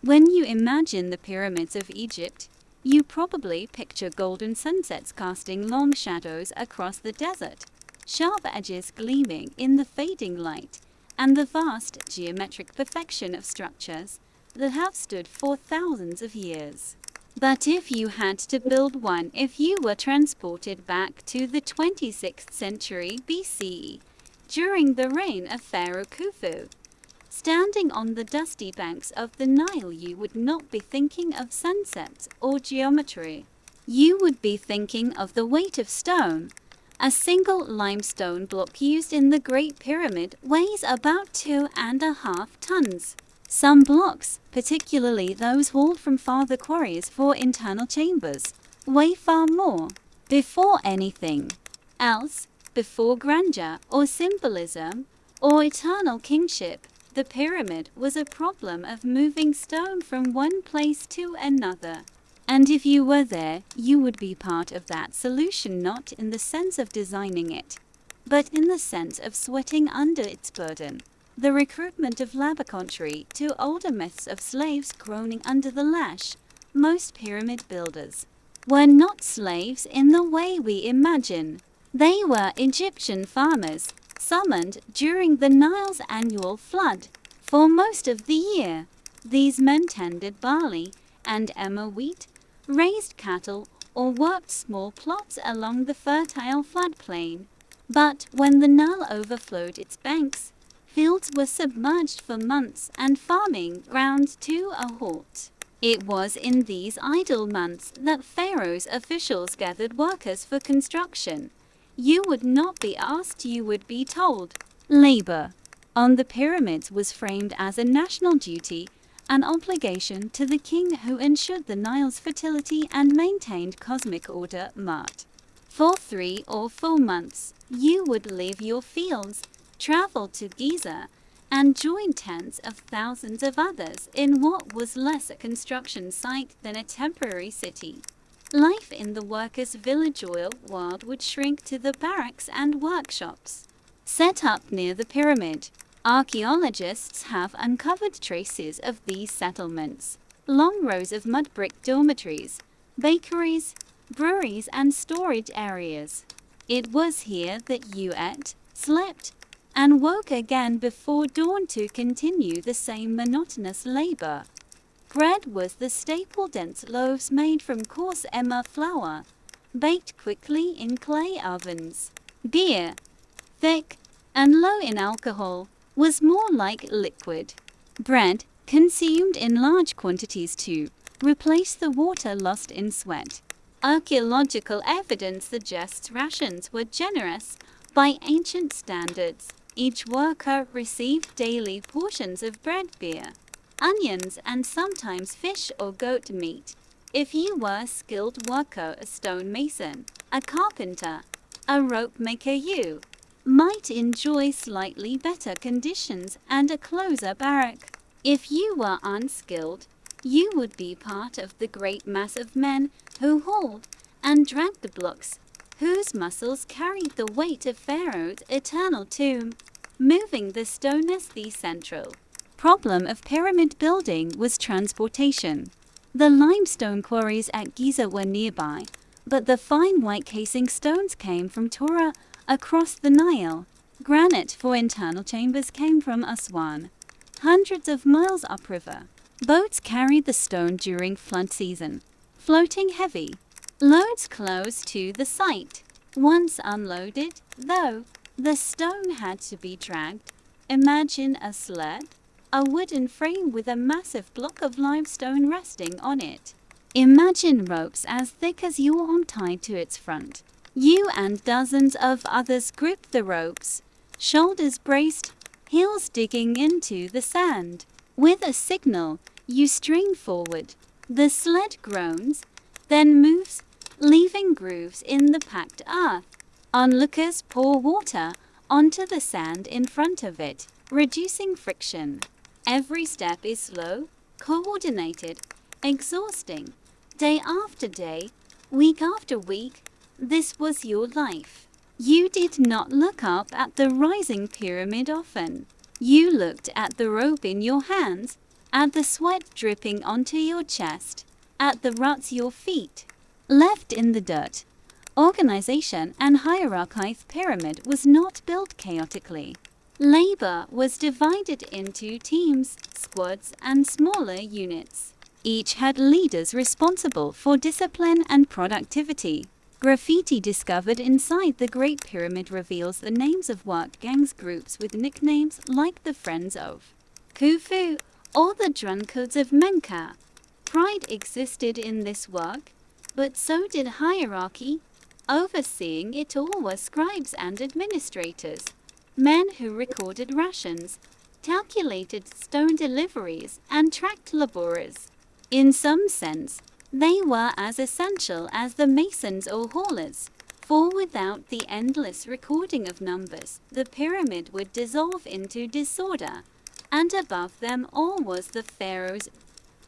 When you imagine the pyramids of Egypt, you probably picture golden sunsets casting long shadows across the desert, sharp edges gleaming in the fading light, and the vast geometric perfection of structures that have stood for thousands of years. But if you had to build one, if you were transported back to the 26th century BCE, during the reign of Pharaoh Khufu, standing on the dusty banks of the Nile, you would not be thinking of sunsets or geometry. You would be thinking of the weight of stone. A single limestone block used in the Great Pyramid weighs about 2.5 tons. Some blocks, particularly those hauled from farther quarries for internal chambers, weigh far more. Before anything else, before grandeur or symbolism or eternal kingship, the pyramid was a problem of moving stone from one place to another. And if you were there, you would be part of that solution, not in the sense of designing it, but in the sense of sweating under its burden. The recruitment of laboratory to older myths of slaves groaning under the lash. Most pyramid builders were not slaves in the way we imagine. They were Egyptian farmers, summoned during the Nile's annual flood. For most of the year, these men tended barley and emmer wheat, raised cattle, or worked small plots along the fertile floodplain. But when the Nile overflowed its banks, fields were submerged for months and farming ground to a halt. It was in these idle months that Pharaoh's officials gathered workers for construction. You would not be asked, you would be told. Labor on the pyramids was framed as a national duty, an obligation to the king who ensured the Nile's fertility and maintained cosmic order. For 3 or 4 months, you would leave your fields, travel to Giza, and join tens of thousands of others in what was less a construction site than a temporary city. Life in the workers' village world would shrink to the barracks and workshops set up near the pyramid. Archaeologists have uncovered traces of these settlements. Long rows of mud brick dormitories, bakeries, breweries, and storage areas. It was here that you ate, slept, and woke again before dawn to continue the same monotonous labor. Bread was the staple, dense loaves made from coarse emmer flour, baked quickly in clay ovens. Beer, thick and low in alcohol, was more like liquid. Bread, consumed in large quantities to replace the water lost in sweat. Archaeological evidence suggests rations were generous by ancient standards. Each worker received daily portions of bread, beer, onions, and sometimes fish or goat meat. If you were a skilled worker, a stonemason, a carpenter, a rope maker, you might enjoy slightly better conditions and a closer barrack. If you were unskilled, you would be part of the great mass of men who hauled and dragged the blocks, whose muscles carried the weight of Pharaoh's eternal tomb. Moving the stone as the central problem of pyramid building was transportation. The limestone quarries at Giza were nearby, but the fine white casing stones came from Tora across the Nile. Granite for internal chambers came from Aswan, hundreds of miles upriver. Boats carried the stone during flood season, floating heavy loads close to the site. Once unloaded, though, the stone had to be dragged. Imagine a sled, a wooden frame with a massive block of limestone resting on it. Imagine ropes as thick as your arm tied to its front. You and dozens of others gripped the ropes, shoulders braced, heels digging into the sand. With a signal, you strain forward. The sled groans, then moves, leaving grooves in the packed earth. Onlookers pour water onto the sand in front of it, reducing friction. Every step is slow, coordinated, exhausting. Day after day, week after week, this was your life. You did not look up at the rising pyramid often. You looked at the rope in your hands, at the sweat dripping onto your chest, at the ruts your feet left in the dirt. Organization and hierarchy. The pyramid was not built chaotically. Labor was divided into teams, squads, and smaller units. Each had leaders responsible for discipline and productivity. Graffiti discovered inside the Great Pyramid reveals the names of work gangs groups with nicknames like the Friends of Khufu or the Drunkards of Menka. Pride existed in this work, but so did hierarchy. Overseeing it all were scribes and administrators, men who recorded rations, calculated stone deliveries, and tracked laborers. In some sense, they were as essential as the masons or haulers, for without the endless recording of numbers, the pyramid would dissolve into disorder, and above them all was the pharaoh's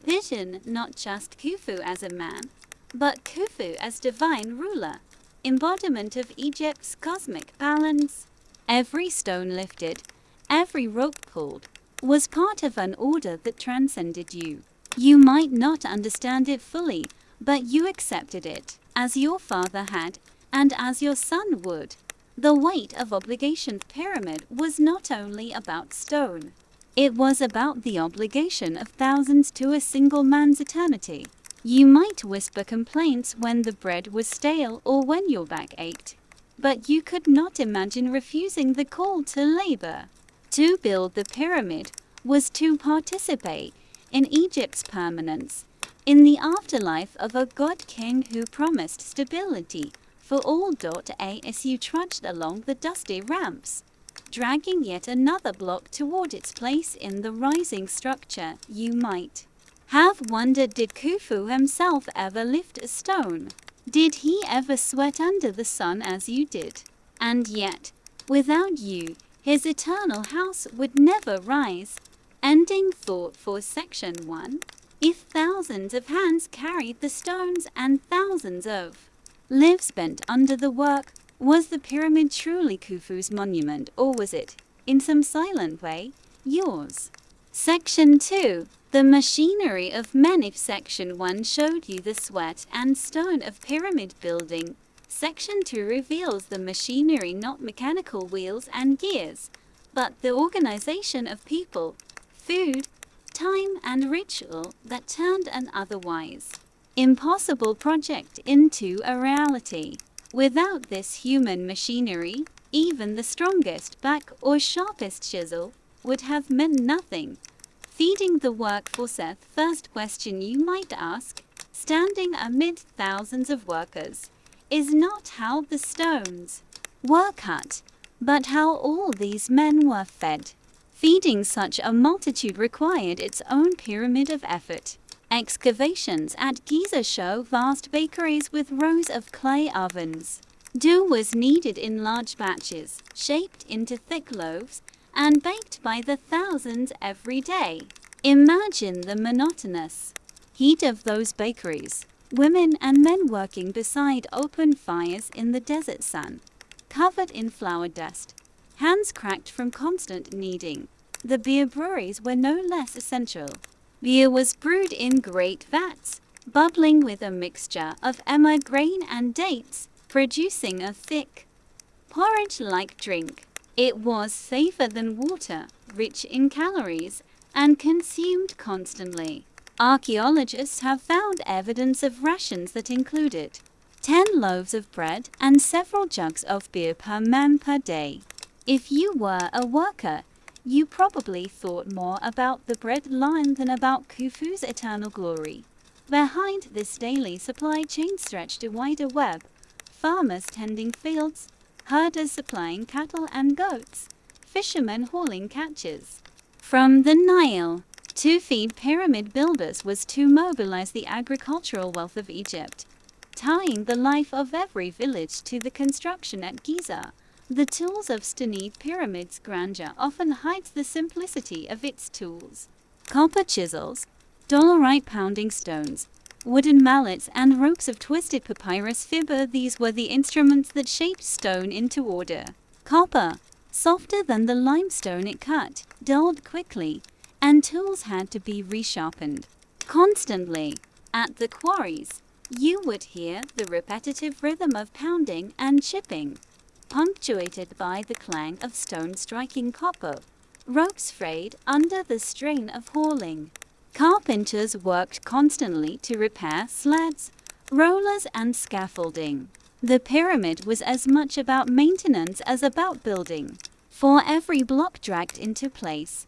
vision, not just Khufu as a man, but Khufu as divine ruler, embodiment of Egypt's cosmic balance. Every stone lifted, every rope pulled, was part of an order that transcended you. You might not understand it fully, but you accepted it, as your father had, and as your son would. The weight of obligation pyramid was not only about stone. It was about the obligation of thousands to a single man's eternity. You might whisper complaints when the bread was stale or when your back ached, but you could not imagine refusing the call to labor. To build the pyramid was to participate in Egypt's permanence, in the afterlife of a god-king who promised stability for all. As you trudged along the dusty ramps, dragging yet another block toward its place in the rising structure, you might have wondered, did Khufu himself ever lift a stone? Did he ever sweat under the sun as you did? And yet, without you, his eternal house would never rise. Ending thought for Section 1. If thousands of hands carried the stones and thousands of lives bent under the work, was the pyramid truly Khufu's monument, or was it, in some silent way, yours? Section 2. The machinery of men. If Section 1 showed you the sweat and stone of pyramid building, Section 2 reveals the machinery, not mechanical wheels and gears, but the organization of people, food, time, and ritual that turned an otherwise impossible project into a reality. Without this human machinery, even the strongest back or sharpest chisel would have meant nothing. Feeding the workforce. First question you might ask, standing amid thousands of workers, is not how the stones were cut, but how all these men were fed. Feeding such a multitude required its own pyramid of effort. Excavations at Giza show vast bakeries with rows of clay ovens. Dough was kneaded in large batches, shaped into thick loaves, and baked by the thousands every day. Imagine the monotonous heat of those bakeries. Women and men working beside open fires in the desert sun, covered in flour dust, hands cracked from constant kneading. The beer breweries were no less essential. Beer was brewed in great vats, bubbling with a mixture of emmer grain and dates, producing a thick, porridge-like drink. It was safer than water, rich in calories, and consumed constantly. Archaeologists have found evidence of rations that included 10 loaves of bread and several jugs of beer per man per day. If you were a worker, you probably thought more about the bread line than about Khufu's eternal glory. Behind this daily supply chain stretched a wider web, farmers tending fields, herders supplying cattle and goats, fishermen hauling catches from the Nile. To feed pyramid builders was to mobilize the agricultural wealth of Egypt, tying the life of every village to the construction at Giza. The tools of stone pyramid's grandeur often hides the simplicity of its tools. Copper chisels, dolerite pounding stones, wooden mallets, and ropes of twisted papyrus fiber. These were the instruments that shaped stone into order. Copper, softer than the limestone it cut, dulled quickly, and tools had to be resharpened constantly. At the quarries, you would hear the repetitive rhythm of pounding and chipping, punctuated by the clang of stone striking copper. Ropes frayed under the strain of hauling. Carpenters worked constantly to repair sleds, rollers, and scaffolding. The pyramid was as much about maintenance as about building. For every block dragged into place,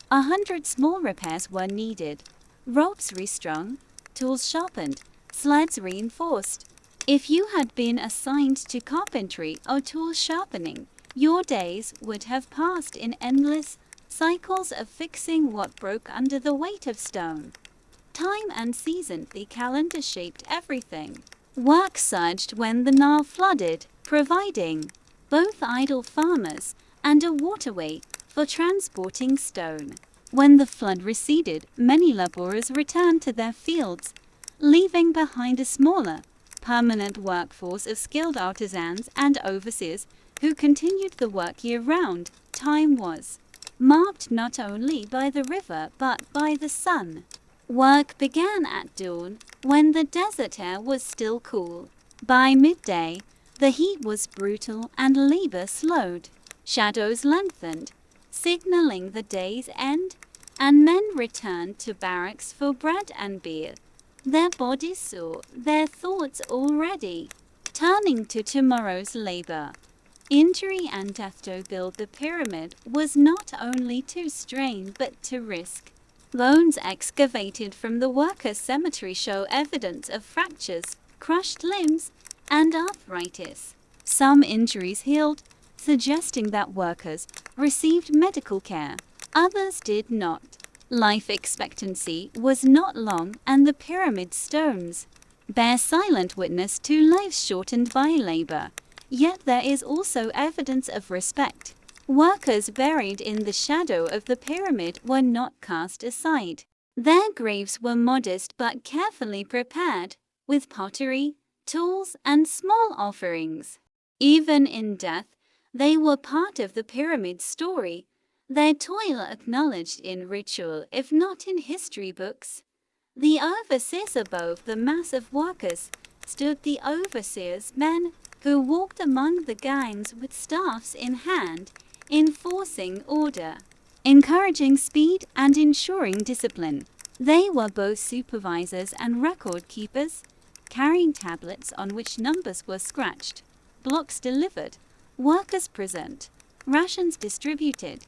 100 small repairs were needed. Ropes restrung, tools sharpened, sleds reinforced. If you had been assigned to carpentry or tool sharpening, your days would have passed in endless cycles of fixing what broke under the weight of stone. Time and season, the calendar shaped everything. Work surged when the Nile flooded, providing both idle farmers and a waterway for transporting stone. When the flood receded, many laborers returned to their fields, leaving behind a smaller, permanent workforce of skilled artisans and overseers who continued the work year-round. Time was marked not only by the river but by the sun. Work began at dawn, when the desert air was still cool. By midday, the heat was brutal and labor slowed. Shadows lengthened, signaling the day's end, and men returned to barracks for bread and beer. Their bodies saw, their thoughts already turning to tomorrow's labor. Injury and death to build the pyramid was not only to strain but to risk. Bones excavated from the workers' cemetery show evidence of fractures, crushed limbs, and arthritis. Some injuries healed, suggesting that workers received medical care. Others did not. Life expectancy was not long, and the pyramid stones bear silent witness to lives shortened by labor. Yet there is also evidence of respect. Workers buried in the shadow of the pyramid were not cast aside. Their graves were modest but carefully prepared, with pottery, tools, and small offerings. Even in death, they were part of the pyramid's story, their toil acknowledged in ritual if not in history books. The overseers above the mass of workers stood the overseers, men who walked among the gangs with staffs in hand, enforcing order, encouraging speed, and ensuring discipline. They were both supervisors and record keepers, carrying tablets on which numbers were scratched, blocks delivered, workers present, rations distributed.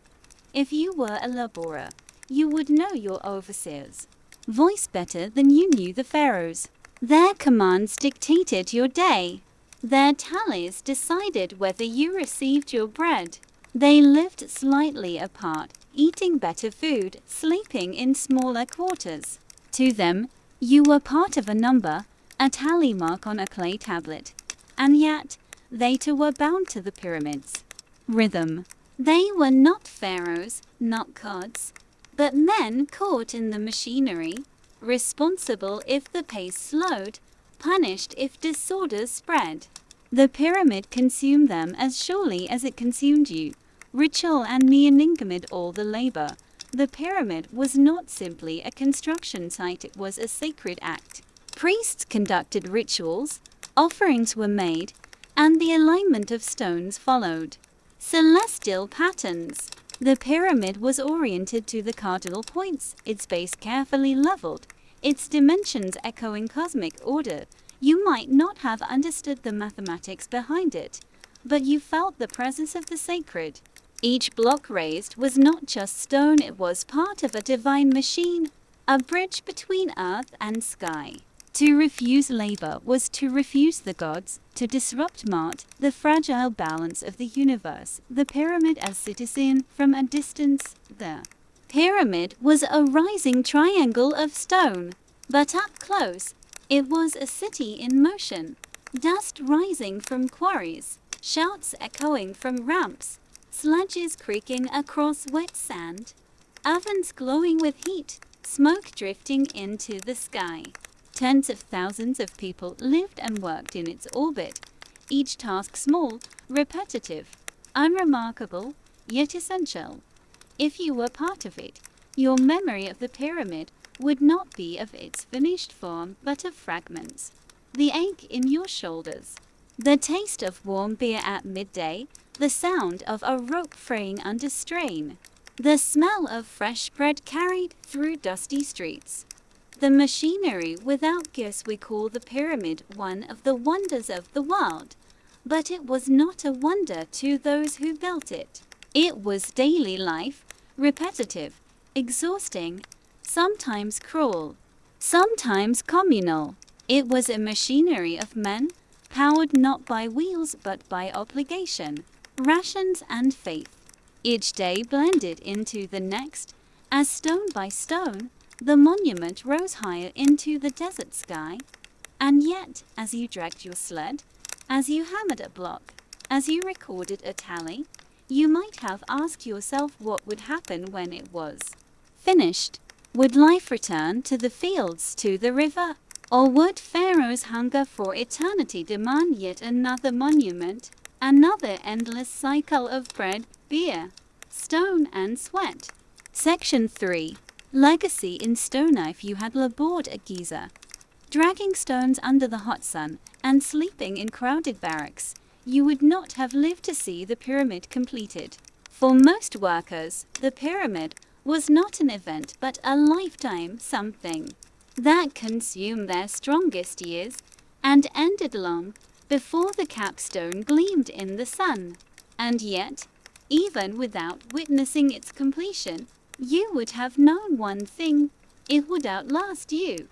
If you were a laborer, you would know your overseers' voice better than you knew the pharaohs. Their commands dictated your day. Their tallies decided whether you received your bread. They lived slightly apart, eating better food, sleeping in smaller quarters. To them, you were part of a number, a tally mark on a clay tablet. And yet, they too were bound to the pyramids' rhythm. They were not pharaohs, not gods, but men caught in the machinery, responsible if the pace slowed, punished if disorders spread. The pyramid consumed them as surely as it consumed you. Ritual and meaning amid all the labor. The pyramid was not simply a construction site, it was a sacred act. Priests conducted rituals, offerings were made, and the alignment of stones followed. Celestial patterns. The pyramid was oriented to the cardinal points, its base carefully leveled, its dimensions echoing cosmic order. You might not have understood the mathematics behind it, but you felt the presence of the sacred. Each block raised was not just stone, it was part of a divine machine, a bridge between earth and sky. To refuse labor was to refuse the gods, to disrupt Mart, the fragile balance of the universe. The pyramid as citizen from a distance. The pyramid was a rising triangle of stone, but up close, it was a city in motion. Dust rising from quarries, shouts echoing from ramps, sledges creaking across wet sand, ovens glowing with heat, smoke drifting into the sky. Tens of thousands of people lived and worked in its orbit, each task small, repetitive, unremarkable, yet essential. If you were part of it, your memory of the pyramid would not be of its finished form but of fragments. The ache in your shoulders, the taste of warm beer at midday, the sound of a rope fraying under strain, the smell of fresh bread carried through dusty streets. The machinery without gears. We call the pyramid one of the wonders of the world, but it was not a wonder to those who built it. It was daily life, repetitive, exhausting, sometimes cruel, sometimes communal. It was a machinery of men, powered not by wheels but by obligation, rations and faith. Each day blended into the next, as stone by stone, the monument rose higher into the desert sky. And yet, as you dragged your sled, as you hammered a block, as you recorded a tally, you might have asked yourself what would happen when it was finished. Would life return to the fields, to the river, or would Pharaoh's hunger for eternity demand yet another monument, another endless cycle of bread, beer, stone and sweat? Section 3. Legacy in stone. If you had labored at Giza, dragging stones under the hot sun and sleeping in crowded barracks, you would not have lived to see the pyramid completed. For most workers, the pyramid was not an event but a lifetime something that consumed their strongest years and ended long before the capstone gleamed in the sun. And yet, even without witnessing its completion, you would have known one thing: it would outlast you.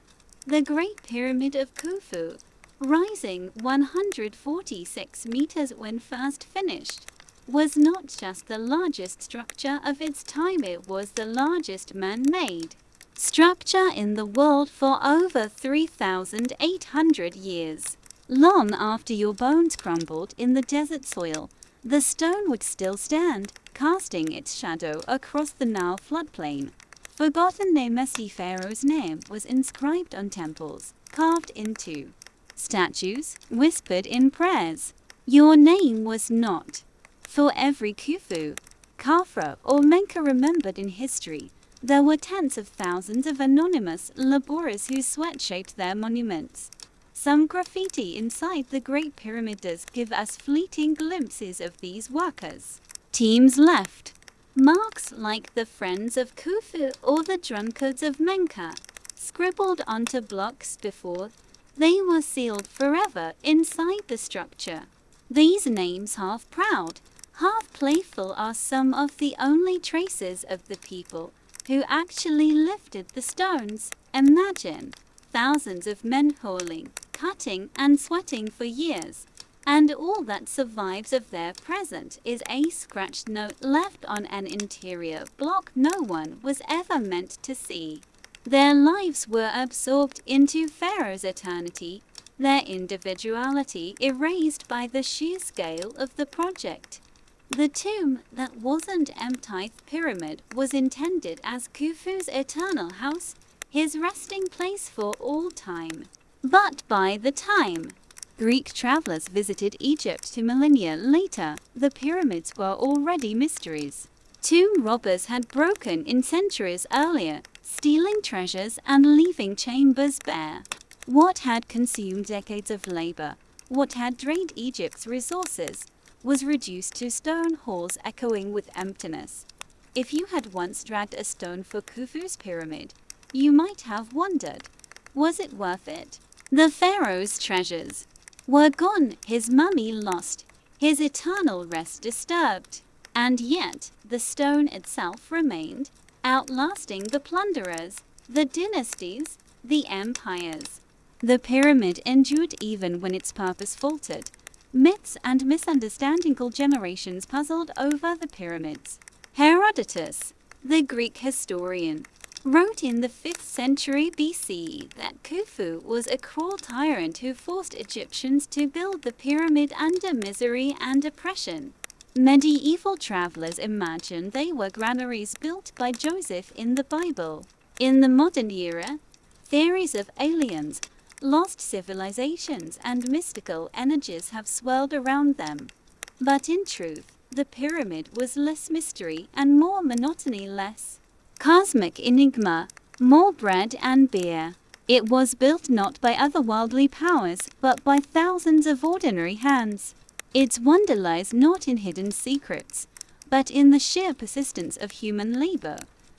The Great Pyramid of Khufu, rising 146 meters when first finished, was not just the largest structure of its time, it was the largest man-made structure in the world for over 3,800 years. Long after your bones crumbled in the desert soil, the stone would still stand, casting its shadow across the Nile floodplain. Forgotten Dumuzi Pharaoh's name was inscribed on temples, carved into statues, whispered in prayers. Your name was not. For every Khufu, Khafra or Menka remembered in history, there were tens of thousands of anonymous laborers whose sweat shaped their monuments. Some graffiti inside the Great Pyramid does give us fleeting glimpses of these workers. Teams left. Marks like the Friends of Khufu or the Drunkards of Menka, scribbled onto blocks before they were sealed forever inside the structure. These names, half proud, half playful, are some of the only traces of the people who actually lifted the stones. Imagine thousands of men hauling, cutting and sweating for years, and all that survives of their present is a scratched note left on an interior block no one was ever meant to see. Their lives were absorbed into Pharaoh's eternity, their individuality erased by the sheer scale of the project. The tomb that wasn't Mtith pyramid was intended as Khufu's eternal house, his resting place for all time. But by the time Greek travelers visited Egypt 2 millennia later, the pyramids were already mysteries. Tomb robbers had broken in centuries earlier, stealing treasures and leaving chambers bare. What had consumed decades of labor, what had drained Egypt's resources, was reduced to stone halls echoing with emptiness. If you had once dragged a stone for Khufu's pyramid, you might have wondered, was it worth it? The pharaoh's treasures were gone, his mummy lost, his eternal rest disturbed. And yet, the stone itself remained, outlasting the plunderers, the dynasties, the empires. The pyramid endured even when its purpose faltered. Myths and misunderstanding generations puzzled over the pyramids. Herodotus, the Greek historian, wrote in the 5th century BCE that Khufu was a cruel tyrant who forced Egyptians to build the pyramid under misery and oppression. Medieval travelers imagined they were granaries built by Joseph in the Bible. In the modern era, theories of aliens, lost civilizations, and mystical energies have swirled around them. But in truth, the pyramid was less mystery and more monotony, less cosmic enigma, more bread and beer. It was built not by otherworldly powers, but by thousands of ordinary hands. Its wonder lies not in hidden secrets, but in the sheer persistence of human labor.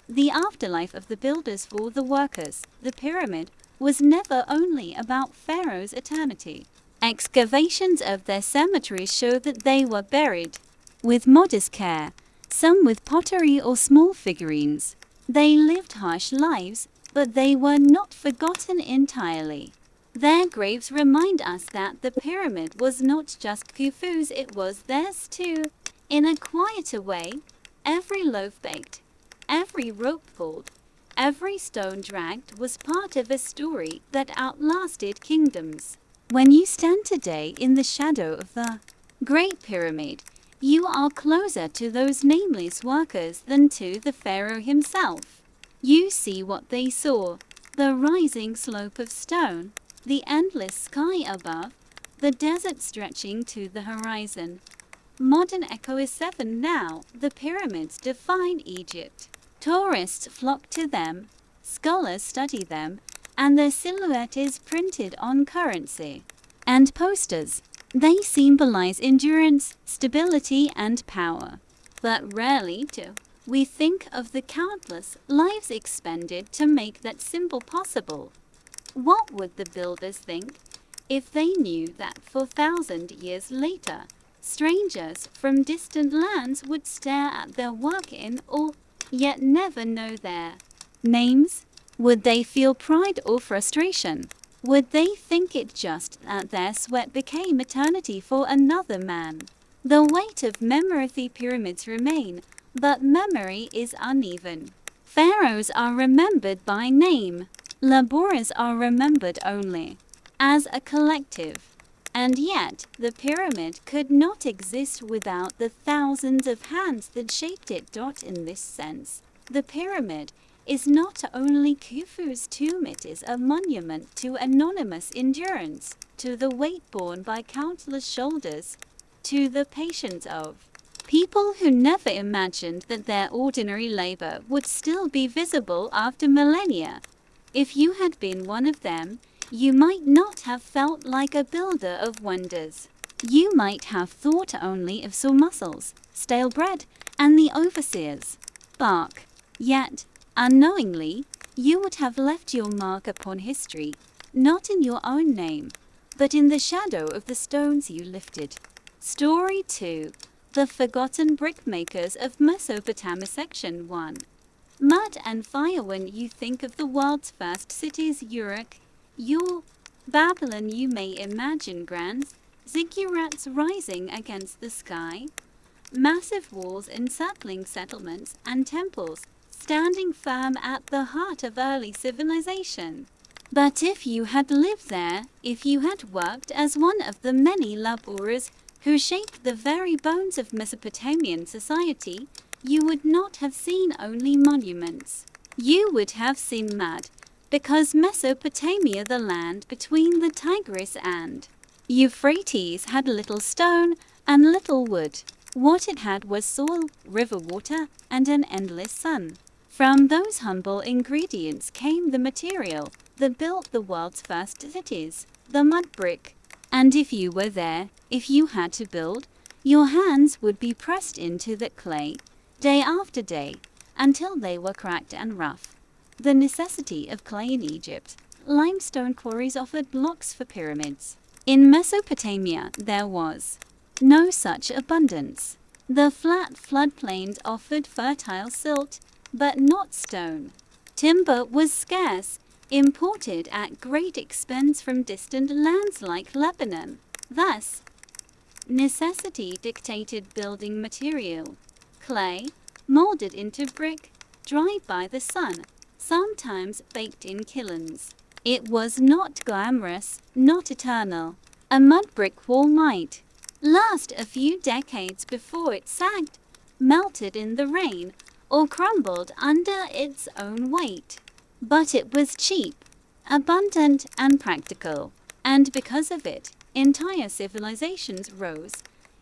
The afterlife of the builders for the workers, the pyramid, was never only about Pharaoh's eternity. Excavations of their cemeteries show that they were buried with modest care, some with pottery or small figurines. They lived harsh lives, but they were not forgotten entirely. Their graves remind us that the pyramid was not just Khufu's, it was theirs too. In a quieter way, every loaf baked, every rope pulled, every stone dragged was part of a story that outlasted kingdoms. When you stand today in the shadow of the Great Pyramid, you are closer to those nameless workers than to the pharaoh himself. You see what they saw: the rising slope of stone, the endless sky above, the desert stretching to the horizon. Modern Echo is 7 now. The pyramids define Egypt. Tourists flock to them, scholars study them, and their silhouette is printed on currency and posters. They symbolize endurance, stability, and power. But rarely do we think of the countless lives expended to make that symbol possible. What would the builders think if they knew that 4,000 years later, strangers from distant lands would stare at their work in awe, yet never know their names? Would they feel pride or frustration? Would they think it just that their sweat became eternity for another man? The weight of memory. The pyramids remain, but memory is uneven. Pharaohs are remembered by name. Laborers are remembered only as a collective. And yet, the pyramid could not exist without the thousands of hands that shaped it. In this sense, the pyramid is not only Khufu's tomb, it is a monument to anonymous endurance, to the weight borne by countless shoulders, to the patience of people who never imagined that their ordinary labor would still be visible after millennia. If you had been one of them, you might not have felt like a builder of wonders. You might have thought only of sore muscles, stale bread, and the overseer's bark. Yet, unknowingly, you would have left your mark upon history, not in your own name, but in the shadow of the stones you lifted. Story 2. The Forgotten Brickmakers of Mesopotamia. Section 1. Mud and fire. When you think of the world's first cities, Uruk, Babylon, you may imagine grand ziggurats rising against the sky, massive walls encircling settlements, and temples standing firm at the heart of early civilization. But if you had lived there, if you had worked as one of the many laborers who shaped the very bones of Mesopotamian society, you would not have seen only monuments. You would have seen mud, because Mesopotamia, the land between the Tigris and Euphrates, had little stone and little wood. What it had was soil, river water, and an endless sun. From those humble ingredients came the material that built the world's first cities, the mud brick. And if you were there, if you had to build, your hands would be pressed into that clay, day after day, until they were cracked and rough. The necessity of clay in Egypt. Limestone quarries offered blocks for pyramids. In Mesopotamia, there was no such abundance. The flat floodplains offered fertile silt, but not stone. Timber was scarce, imported at great expense from distant lands like Lebanon. Thus, necessity dictated building material. Clay, molded into brick, dried by the sun, sometimes baked in kilns. It was not glamorous, not eternal. A mud brick wall might last a few decades before it sagged, melted in the rain, or crumbled under its own weight. But it was cheap, abundant, and practical, and because of it, entire civilizations rose.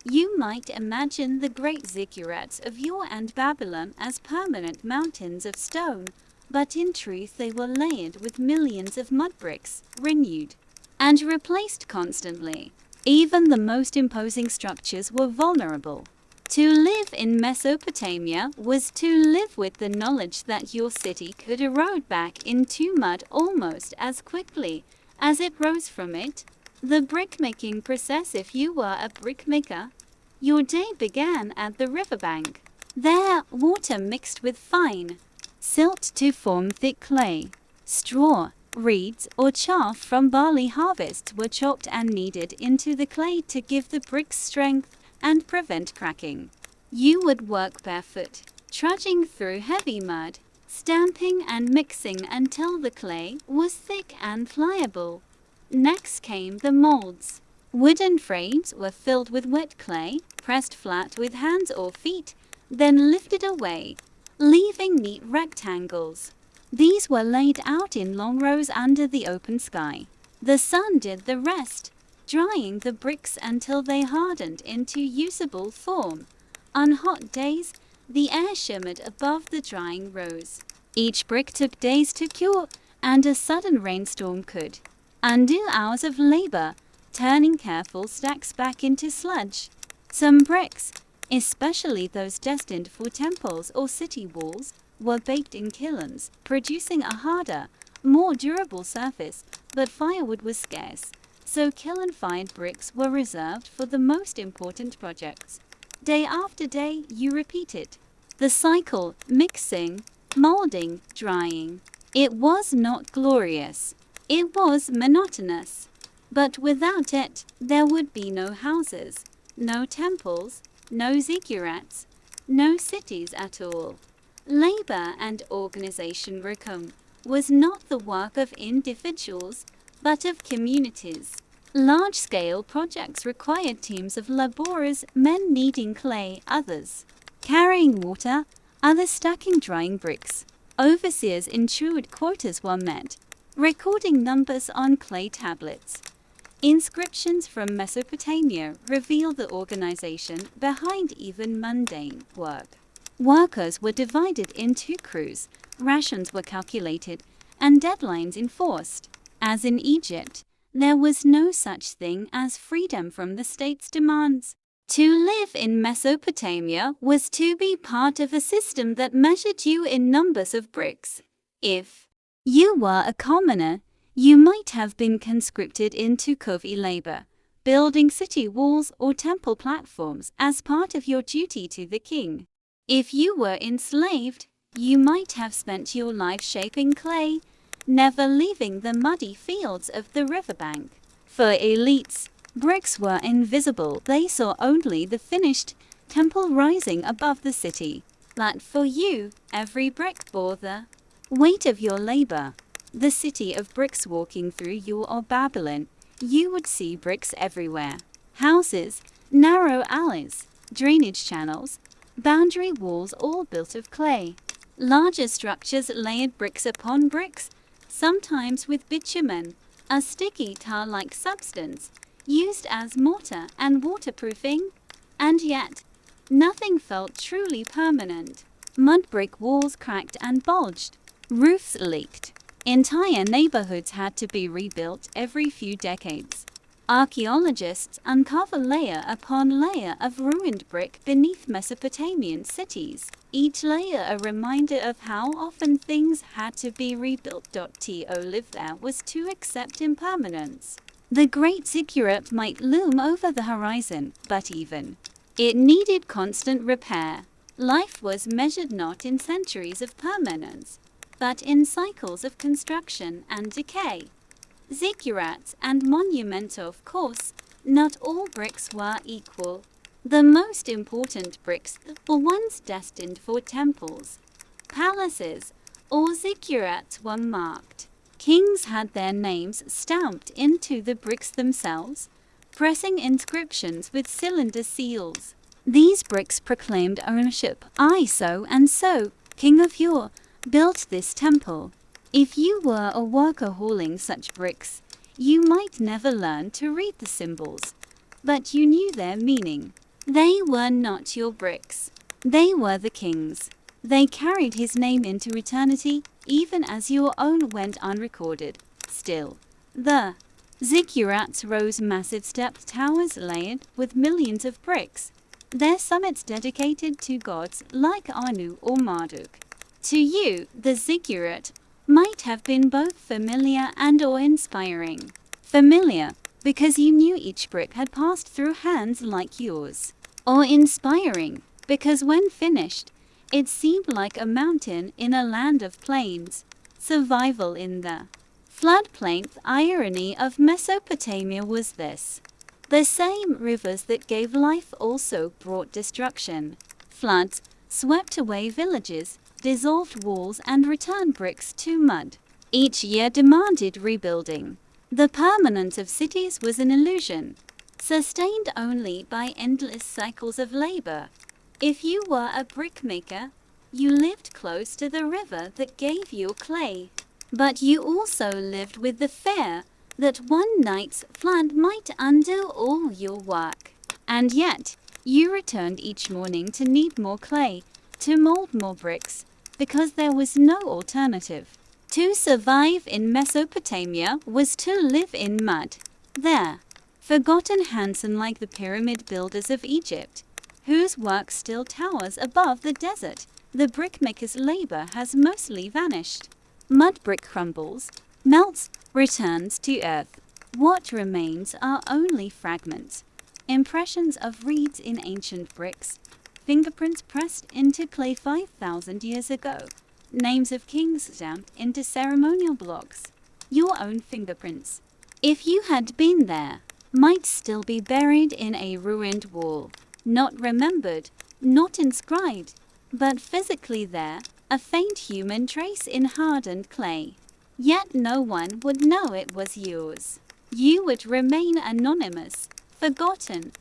You might imagine the great ziggurats of Ur and Babylon as permanent mountains of stone, but in truth they were layered with millions of mud bricks, renewed and replaced constantly. Even the most imposing structures were vulnerable. To live in Mesopotamia was to live with the knowledge that your city could erode back into mud almost as quickly as it rose from it. The brickmaking process. If you were a brickmaker, your day began at the riverbank. There, water mixed with fine silt to form thick clay. Straw, reeds, or chaff from barley harvests were chopped and kneaded into the clay to give the bricks strength and prevent cracking. You would work barefoot, trudging through heavy mud, stamping and mixing until the clay was thick and pliable. Next came the molds. Wooden frames were filled with wet clay, pressed flat with hands or feet, then lifted away, leaving neat rectangles. These were laid out in long rows under the open sky. The sun did the rest, drying the bricks until they hardened into usable form. On hot days, the air shimmered above the drying rows. Each brick took days to cure, and a sudden rainstorm could undo hours of labor, turning careful stacks back into sludge. Some bricks, especially those destined for temples or city walls, were baked in kilns, producing a harder, more durable surface, but firewood was scarce, so kiln-fired bricks were reserved for the most important projects. Day after day, you repeated the cycle, mixing, molding, drying. It was not glorious. It was monotonous. But without it, there would be no houses, no temples, no ziggurats, no cities at all. Labor and organization was not the work of individuals, but of communities. Large-scale projects required teams of laborers, men kneading clay, others carrying water, others stacking drying bricks. Overseers ensured quotas were met, recording numbers on clay tablets. Inscriptions from Mesopotamia reveal the organization behind even mundane work. Workers were divided into crews, rations were calculated, and deadlines enforced. As in Egypt, there was no such thing as freedom from the state's demands. To live in Mesopotamia was to be part of a system that measured you in numbers of bricks. If you were a commoner, you might have been conscripted into covey labor, building city walls or temple platforms as part of your duty to the king. If you were enslaved, you might have spent your life shaping clay, never leaving the muddy fields of the riverbank. For elites, bricks were invisible. They saw only the finished temple rising above the city. But for you, every brick bore the weight of your labor. The city of bricks. Walking through Ur or Babylon, you would see bricks everywhere. Houses, narrow alleys, drainage channels, boundary walls all built of clay. Larger structures layered bricks upon bricks, sometimes with bitumen, a sticky tar-like substance, used as mortar and waterproofing. And yet, nothing felt truly permanent. Mud brick walls cracked and bulged. Roofs leaked. Entire neighborhoods had to be rebuilt every few decades. Archaeologists uncover layer upon layer of ruined brick beneath Mesopotamian cities, each layer a reminder of how often things had to be rebuilt. To live there was to accept impermanence. The great ziggurat might loom over the horizon, but even it needed constant repair. Life was measured not in centuries of permanence, but in cycles of construction and decay. Ziggurats and monuments. Of course, not all bricks were equal. The most important bricks were ones destined for temples, palaces, or ziggurats were marked. Kings had their names stamped into the bricks themselves, pressing inscriptions with cylinder seals. These bricks proclaimed ownership. I so and so, king of Ur, built this temple. If you were a worker hauling such bricks, you might never learn to read the symbols, but you knew their meaning. They were not your bricks. They were the king's. They carried his name into eternity, even as your own went unrecorded. Still, the ziggurats rose massive stepped towers layered with millions of bricks, their summits dedicated to gods like Anu or Marduk. To you, the ziggurat might have been both familiar and awe-inspiring. Familiar, because you knew each brick had passed through hands like yours. Awe-inspiring, because when finished, it seemed like a mountain in a land of plains. Survival in the floodplain. The irony of Mesopotamia was this. The same rivers that gave life also brought destruction. Floods swept away villages, dissolved walls and returned bricks to mud. Each year demanded rebuilding. The permanence of cities was an illusion, sustained only by endless cycles of labor. If you were a brickmaker, you lived close to the river that gave you clay. But you also lived with the fear that one night's flood might undo all your work. And yet, you returned each morning to knead more clay, to mold more bricks, because there was no alternative. To survive in Mesopotamia was to live in mud. There, forgotten Hansen like the pyramid builders of Egypt, whose work still towers above the desert, the brickmaker's labor has mostly vanished. Mud brick crumbles, melts, returns to earth. What remains are only fragments, impressions of reeds in ancient bricks, fingerprints pressed into clay 5,000 years ago, names of kings stamped into ceremonial blocks. Your own fingerprints, if you had been there, might still be buried in a ruined wall. Not remembered, not inscribed, but physically there, a faint human trace in hardened clay. Yet no one would know it was yours. You would remain anonymous, forgotten,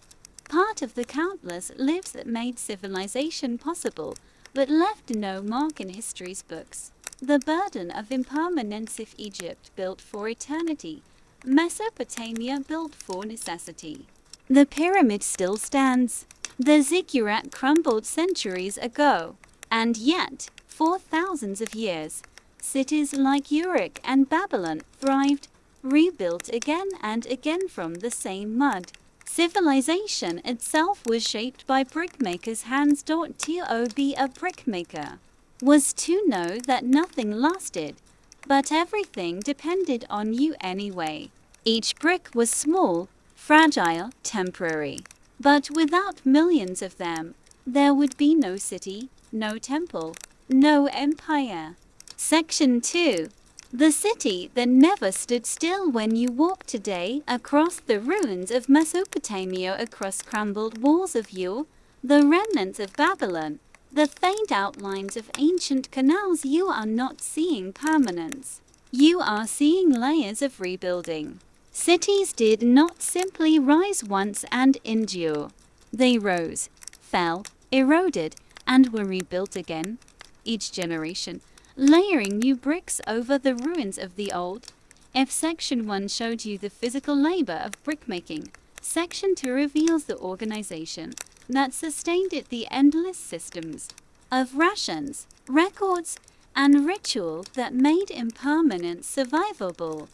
part of the countless lives that made civilization possible, but left no mark in history's books. The burden of impermanence. If Egypt built for eternity, Mesopotamia built for necessity. The pyramid still stands. The ziggurat crumbled centuries ago, and yet, for thousands of years, cities like Uruk and Babylon thrived, rebuilt again and again from the same mud. Civilization itself was shaped by brickmakers' hands. To be a brickmaker was to know that nothing lasted, but everything depended on you anyway. Each brick was small, fragile, temporary. But without millions of them, there would be no city, no temple, no empire. Section 2. The city that never stood still. When you walk today across the ruins of Mesopotamia, across crumbled walls of Ur, the remnants of Babylon, the faint outlines of ancient canals, you are not seeing permanence. You are seeing layers of rebuilding. Cities did not simply rise once and endure. They rose, fell, eroded, and were rebuilt again, each generation, layering new bricks over the ruins of the old. If Section 1 showed you the physical labor of brickmaking, Section 2 reveals the organization that sustained it, the endless systems of rations, records, and ritual that made impermanence survivable.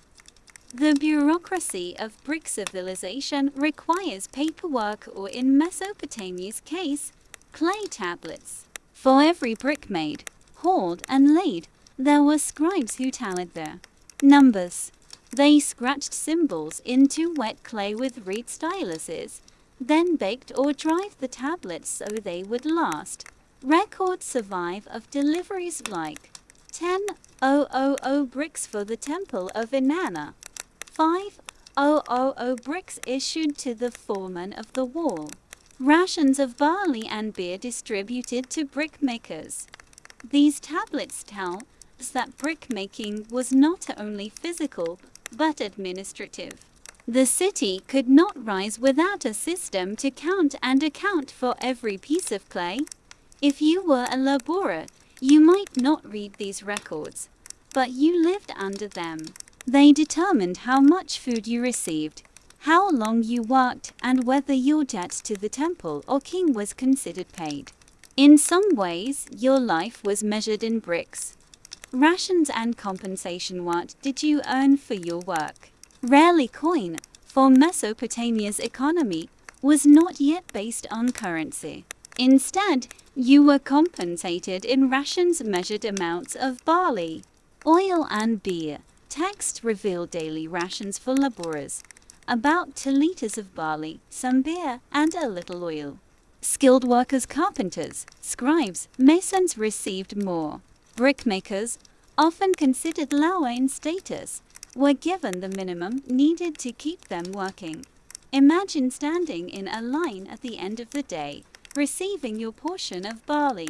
The bureaucracy of brick civilization requires paperwork, or in Mesopotamia's case, clay tablets. For every brick made, hauled, and laid, there were scribes who tallied their numbers. They scratched symbols into wet clay with reed styluses, then baked or dried the tablets so they would last. Records survive of deliveries like 10,000 bricks for the Temple of Inanna, 5,000 bricks issued to the foreman of the wall, rations of barley and beer distributed to brickmakers. These tablets tell us that brickmaking was not only physical, but administrative. The city could not rise without a system to count and account for every piece of clay. If you were a laborer, you might not read these records, but you lived under them. They determined how much food you received, how long you worked, and whether your debt to the temple or king was considered paid. In some ways, your life was measured in bricks. Rations and compensation. What did you earn for your work? Rarely coin, for Mesopotamia's economy was not yet based on currency. Instead, you were compensated in rations, measured amounts of barley, oil and beer. Text revealed daily rations for laborers, about 2 liters of barley, some beer, and a little oil. Skilled workers, carpenters, scribes, masons received more. Brickmakers, often considered lower in status, were given the minimum needed to keep them working. Imagine standing in a line at the end of the day, receiving your portion of barley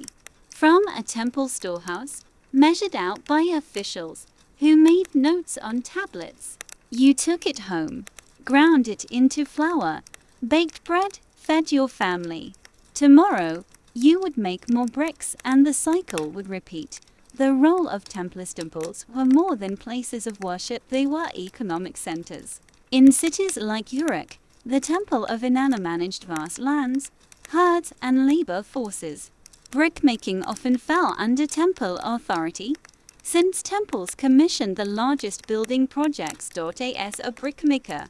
from a temple storehouse, measured out by officials who made notes on tablets. You took it home, ground it into flour, baked bread, fed your family. Tomorrow, you would make more bricks and the cycle would repeat. The role of temples were more than places of worship, they were economic centers. In cities like Uruk, the temple of Inanna managed vast lands, herds, and labor forces. Brickmaking often fell under temple authority, since temples commissioned the largest building projects. As a brickmaker,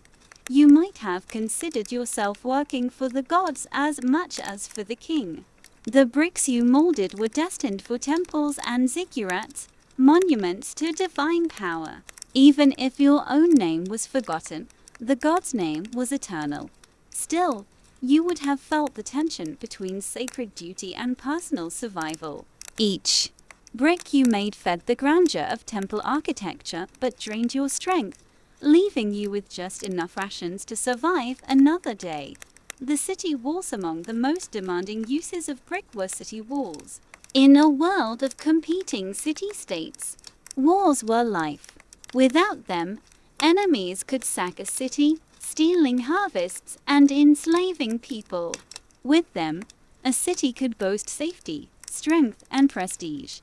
you might have considered yourself working for the gods as much as for the king. The bricks you molded were destined for temples and ziggurats, monuments to divine power. Even if your own name was forgotten, the god's name was eternal. Still, you would have felt the tension between sacred duty and personal survival. Each brick you made fed the grandeur of temple architecture but drained your strength, leaving you with just enough rations to survive another day. The city walls. Among the most demanding uses of brick were city walls. In a world of competing city-states, walls were life. Without them, enemies could sack a city, stealing harvests and enslaving people. With them, a city could boast safety, strength, and prestige.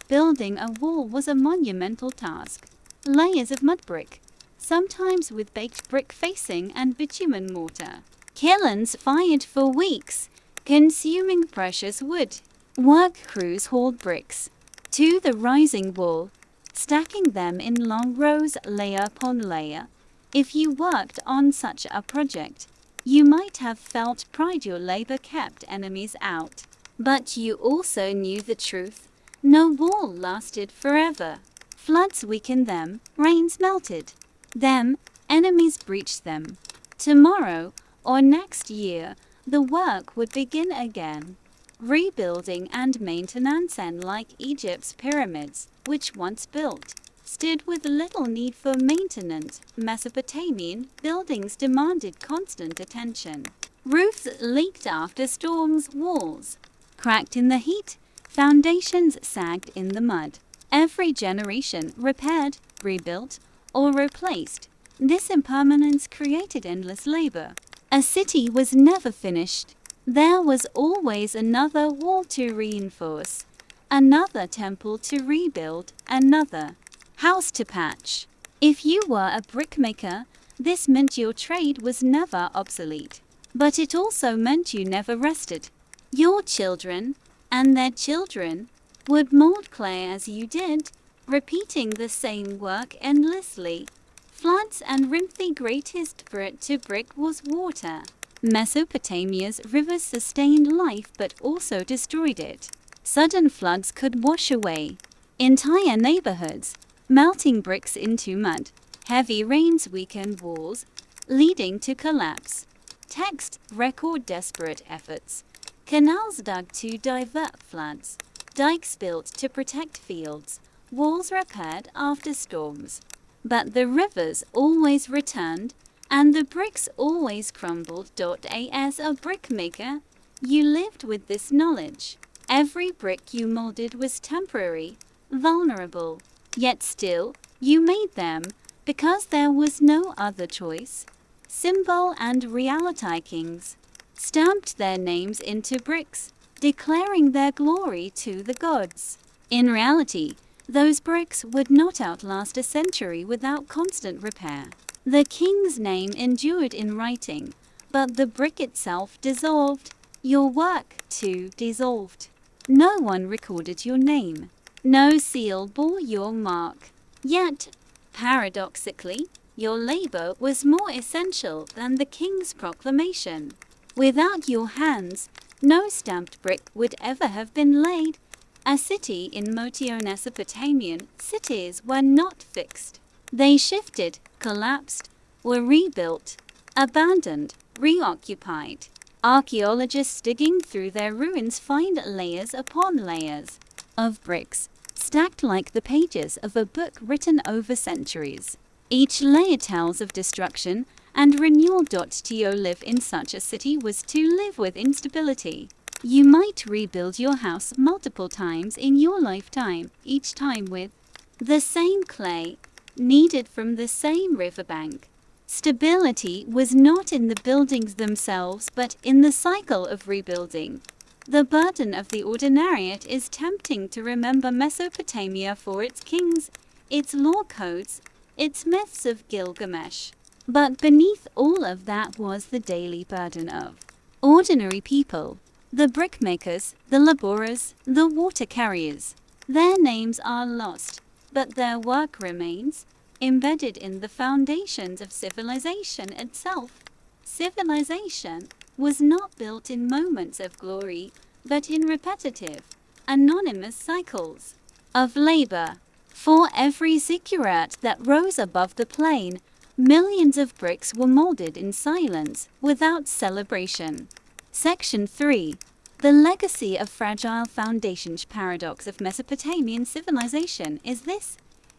Building a wall was a monumental task. Layers of mud brick, sometimes with baked brick facing and bitumen mortar. Kilns fired for weeks, consuming precious wood. Work crews hauled bricks to the rising wall, stacking them in long rows, layer upon layer. If you worked on such a project, you might have felt pride your labor kept enemies out. But you also knew the truth. No wall lasted forever. Floods weakened them, rains melted them, enemies breached them. Tomorrow, or next year, the work would begin again. Rebuilding and maintenance. And like Egypt's pyramids, which once built, stood with little need for maintenance, Mesopotamian buildings demanded constant attention. Roofs leaked after storms, walls cracked in the heat, foundations sagged in the mud. Every generation repaired, rebuilt, or replaced. This impermanence created endless labor. A city was never finished. There was always another wall to reinforce, another temple to rebuild, another house to patch. If you were a brickmaker, this meant your trade was never obsolete. But it also meant you never rested. Your children, and their children, would mold clay as you did, repeating the same work endlessly. Floods and rain. The greatest threat to brick was water. Mesopotamia's rivers sustained life but also destroyed it. Sudden floods could wash away entire neighborhoods, melting bricks into mud. Heavy rains weakened walls, leading to collapse. Text record desperate efforts. Canals dug to divert floods, dikes built to protect fields, walls repaired after storms. But the rivers always returned, and the bricks always crumbled. As a brickmaker, you lived with this knowledge. Every brick you molded was temporary, vulnerable, yet still, you made them, because there was no other choice. Symbol and reality. Kings stamped their names into bricks, declaring their glory to the gods. In reality, those bricks would not outlast a century without constant repair. The king's name endured in writing, but the brick itself dissolved. Your work, too, dissolved. No one recorded your name. No seal bore your mark. Yet, paradoxically, your labor was more essential than the king's proclamation. Without your hands, no stamped brick would ever have been laid. A city in Mesopotamian cities were not fixed. They shifted, collapsed, were rebuilt, abandoned, reoccupied. Archaeologists digging through their ruins find layers upon layers of bricks, stacked like the pages of a book written over centuries. Each layer tells of destruction and renewal. To live in such a city was to live with instability. You might rebuild your house multiple times in your lifetime, each time with the same clay, kneaded from the same riverbank. Stability was not in the buildings themselves, but in the cycle of rebuilding. The burden of the ordinariate is tempting to remember Mesopotamia for its kings, its law codes, its myths of Gilgamesh. But beneath all of that was the daily burden of ordinary people, the brickmakers, the laborers, the water carriers. Their names are lost, but their work remains, embedded in the foundations of civilization itself. Civilization was not built in moments of glory, but in repetitive, anonymous cycles of labor. For every ziggurat that rose above the plain, millions of bricks were molded in silence, without celebration. Section 3. The legacy of fragile foundations. Paradox of Mesopotamian civilization is this: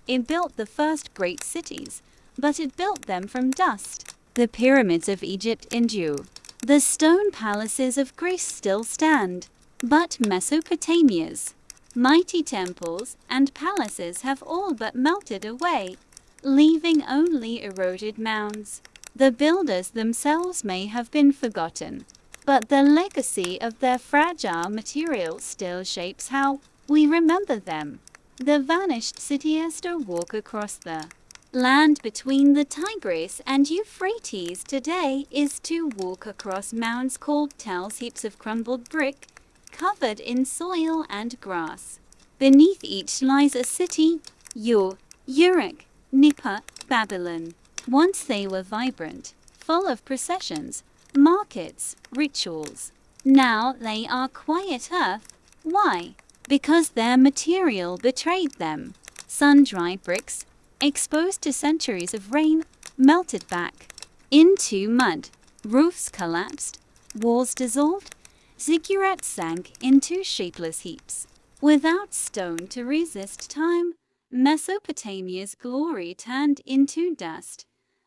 it built the first great cities, but it built them from dust. The pyramids of Egypt endure. The stone palaces of Greece still stand. But Mesopotamia's mighty temples and palaces have all but melted away, leaving only eroded mounds. The builders themselves may have been forgotten, but the legacy of their fragile material still shapes how we remember them. The vanished city has to walk across the land between the Tigris and Euphrates today is to walk across mounds called tells, heaps of crumbled brick, covered in soil and grass. Beneath each lies a city, Uruk, Nippur, Babylon. Once they were vibrant, full of processions, markets, rituals. Now they are quiet earth. Why? Because their material betrayed them. Sun-dried bricks, exposed to centuries of rain, melted back into mud. Roofs collapsed, walls dissolved, ziggurats sank into shapeless heaps. Without stone to resist time, Mesopotamia's glory turned into dust.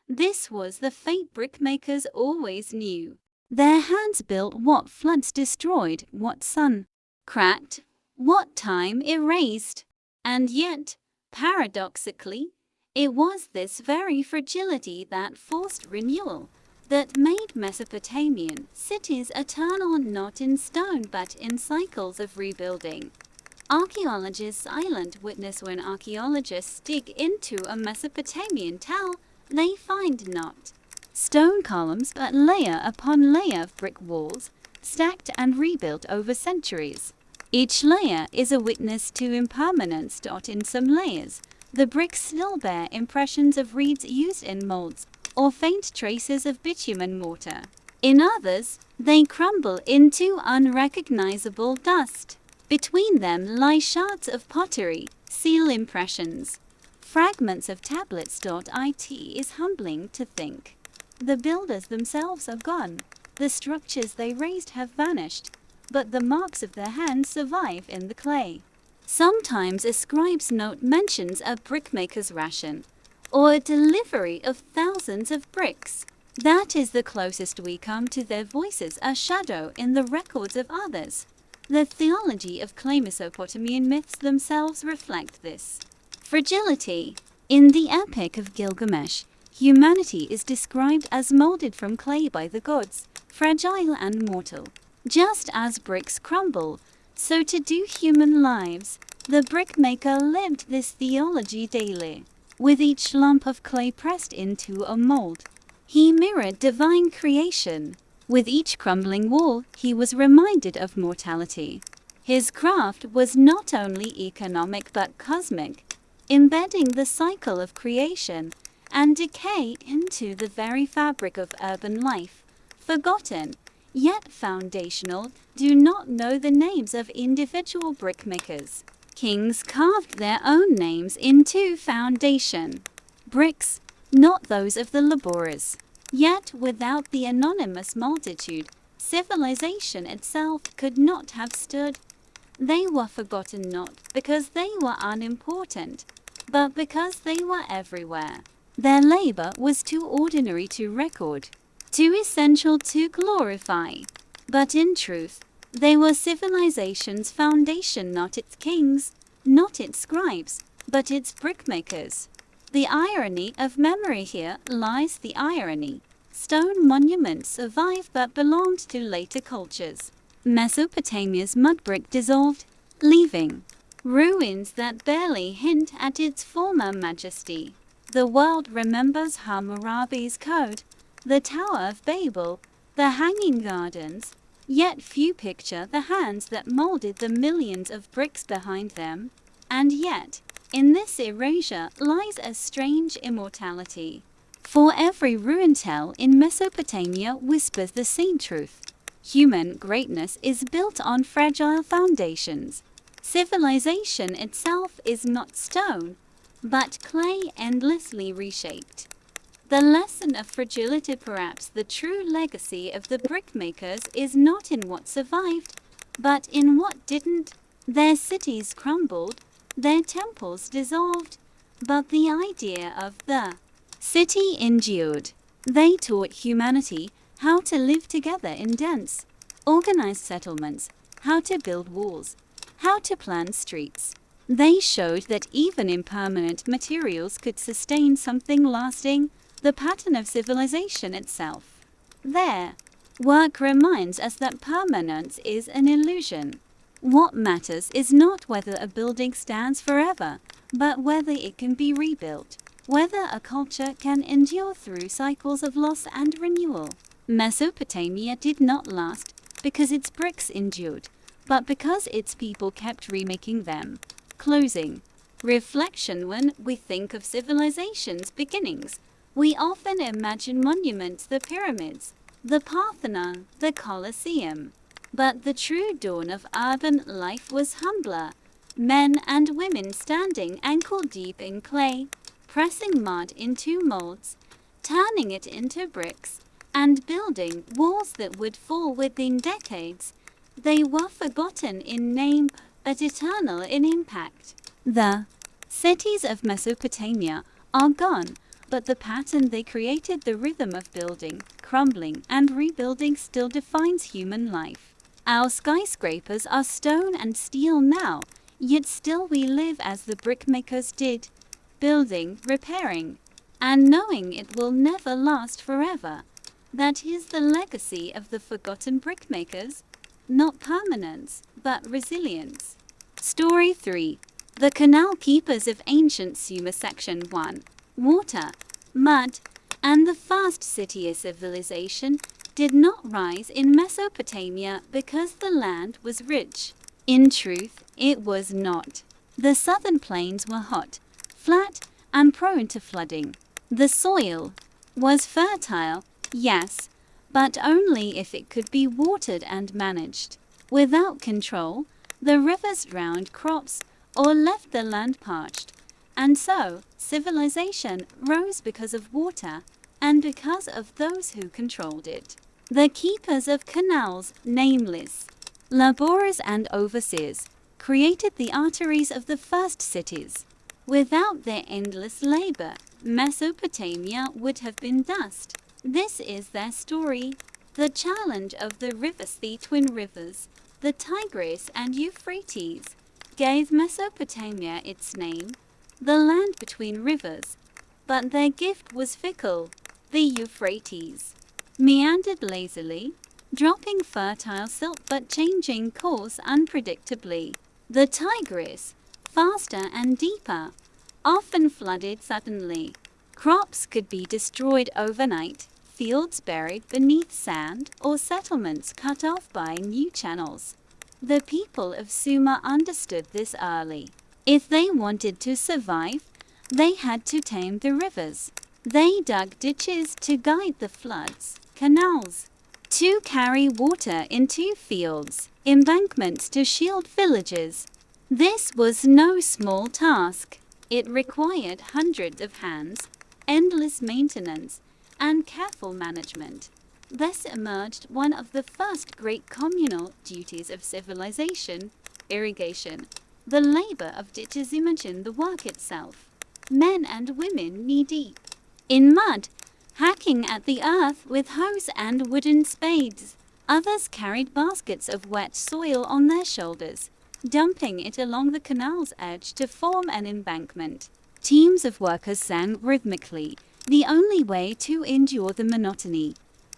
This was the fate brickmakers always knew. Their hands built what floods destroyed, what sun cracked, what time erased. And yet, paradoxically, it was this very fragility that forced renewal, that made Mesopotamian cities eternal, not in stone but in cycles of rebuilding. Archaeologists' silent witness. When archaeologists dig into a Mesopotamian tell, they find not stone columns but layer upon layer of brick walls, stacked and rebuilt over centuries. Each layer is a witness to impermanence. In some layers, the bricks still bear impressions of reeds used in molds, or faint traces of bitumen mortar. In others, they crumble into unrecognizable dust. Between them lie shards of pottery, seal impressions, fragments of tablets. It is humbling to think. The builders themselves are gone. The structures they raised have vanished, but the marks of their hands survive in the clay. Sometimes a scribe's note mentions a brickmaker's ration, or a delivery of thousands of bricks. That is the closest we come to their voices, a shadow in the records of others. The theology of clay. Mesopotamian myths themselves reflect this fragility. In the Epic of Gilgamesh, humanity is described as molded from clay by the gods, fragile and mortal. Just as bricks crumble, so to do human lives. The brickmaker lived this theology daily. with each lump of clay pressed into a mold. He mirrored divine creation. With each crumbling wall, he was reminded of mortality. His craft was not only economic but cosmic, embedding the cycle of creation and decay into the very fabric of urban life. Forgotten, yet foundational, do not know the names of individual brickmakers. Kings carved their own names into foundation bricks, not those of the laborers. Yet without the anonymous multitude, civilization itself could not have stood. They were forgotten not because they were unimportant, but because they were everywhere. Their labor was too ordinary to record, too essential to glorify. But in truth, they were civilization's foundation, not its kings, not its scribes, but its brickmakers. The irony of memory, here lies the irony. Stone monuments survive but belonged to later cultures. Mesopotamia's mud brick dissolved, leaving ruins that barely hint at its former majesty. The world remembers Hammurabi's code, the Tower of Babel, the Hanging Gardens, yet few picture the hands that molded the millions of bricks behind them. And yet, in this erasure lies a strange immortality. For every ruin tale in Mesopotamia whispers the same truth. Human greatness is built on fragile foundations. Civilization itself is not stone, but clay endlessly reshaped. The lesson of fragility, perhaps the true legacy of the brickmakers, is not in what survived, but in what didn't. Their cities crumbled, their temples dissolved, but the idea of the city endured. They taught humanity how to live together in dense, organized settlements, how to build walls, how to plan streets. They showed that even impermanent materials could sustain something lasting, the pattern of civilization itself. Their work reminds us that permanence is an illusion. What matters is not whether a building stands forever, but whether it can be rebuilt, whether a culture can endure through cycles of loss and renewal. Mesopotamia did not last because its bricks endured, but because its people kept remaking them. Closing reflection. When we think of civilization's beginnings, we often imagine monuments, the pyramids, the Parthenon, the Colosseum. But the true dawn of urban life was humbler. Men and women standing ankle-deep in clay, pressing mud into molds, turning it into bricks, and building walls that would fall within decades. They were forgotten in name, but eternal in impact. The cities of Mesopotamia are gone, but the pattern they created, the rhythm of building, crumbling, and rebuilding, still defines human life. Our skyscrapers are stone and steel now, yet still we live as the brickmakers did, building, repairing, and knowing it will never last forever. That is the legacy of the forgotten brickmakers, not permanence, but resilience. Story 3. The Canal Keepers of Ancient Sumer. Section 1. Water, mud, and the first city civilization did not rise in Mesopotamia because the land was rich. In truth, it was not. The southern plains were hot, flat, and prone to flooding. The soil was fertile, yes, but only if it could be watered and managed. Without control, the rivers drowned crops or left the land parched. And so, civilization rose because of water and because of those who controlled it. The keepers of canals, nameless, laborers and overseers, created the arteries of the first cities. Without their endless labor, Mesopotamia would have been dust. This is their story. The challenge of the rivers. The twin rivers, the Tigris and Euphrates, gave Mesopotamia its name, the land between rivers. But their gift was fickle. The Euphrates meandered lazily, dropping fertile silt but changing course unpredictably. The Tigris, faster and deeper, often flooded suddenly. Crops could be destroyed overnight, fields buried beneath sand, or settlements cut off by new channels. The people of Sumer understood this early. If they wanted to survive, they had to tame the rivers. They dug ditches to guide the floods, canals to carry water into fields, embankments to shield villages. This was no small task. It required hundreds of hands, endless maintenance, and careful management. Thus emerged one of the first great communal duties of civilization: irrigation. The labor of ditches imagine the work itself. Men and women knee-deep in mud, hacking at the earth with hoes and wooden spades. Others carried baskets of wet soil on their shoulders, dumping it along the canal's edge to form an embankment. Teams of workers sang rhythmically, the only way to endure the monotony.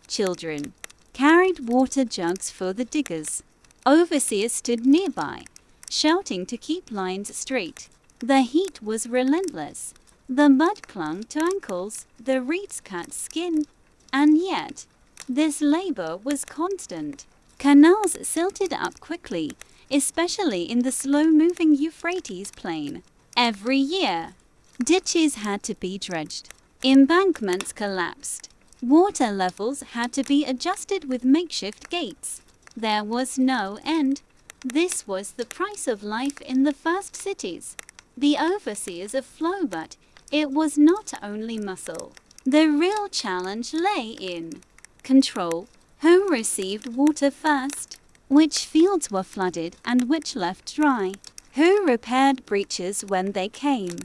Children carried water jugs for the diggers. Overseers stood nearby, shouting to keep lines straight. The heat was relentless. The mud clung to ankles, the reeds cut skin, and yet this labor was constant. Canals silted up quickly, especially in the slow-moving Euphrates plain. Every year, ditches had to be dredged. Embankments collapsed. Water levels had to be adjusted with makeshift gates. There was no end. This was the price of life in the first cities. The overseers of flow, but it was not only muscle. The real challenge lay in control. Who received water first? Which fields were flooded and which left dry? Who repaired breaches when they came?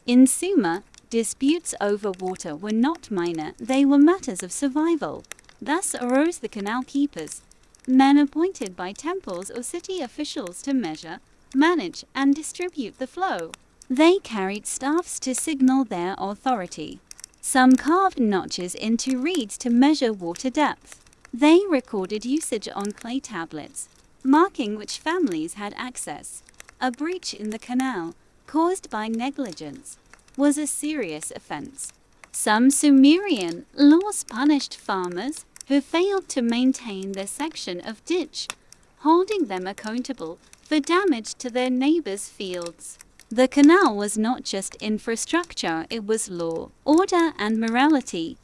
In Sumer, disputes over water were not minor, they were matters of survival. Thus arose the canal keepers, men appointed by temples or city officials to measure, manage, and distribute the flow. They carried staffs to signal their authority. Some carved notches into reeds to measure water depth. They recorded usage on clay tablets, marking which families had access. A breach in the canal, caused by negligence, was a serious offense. Some Sumerian laws punished farmers who failed to maintain their section of ditch, holding them accountable for damage to their neighbors' fields. The canal was not just infrastructure, it was law, order, and morality.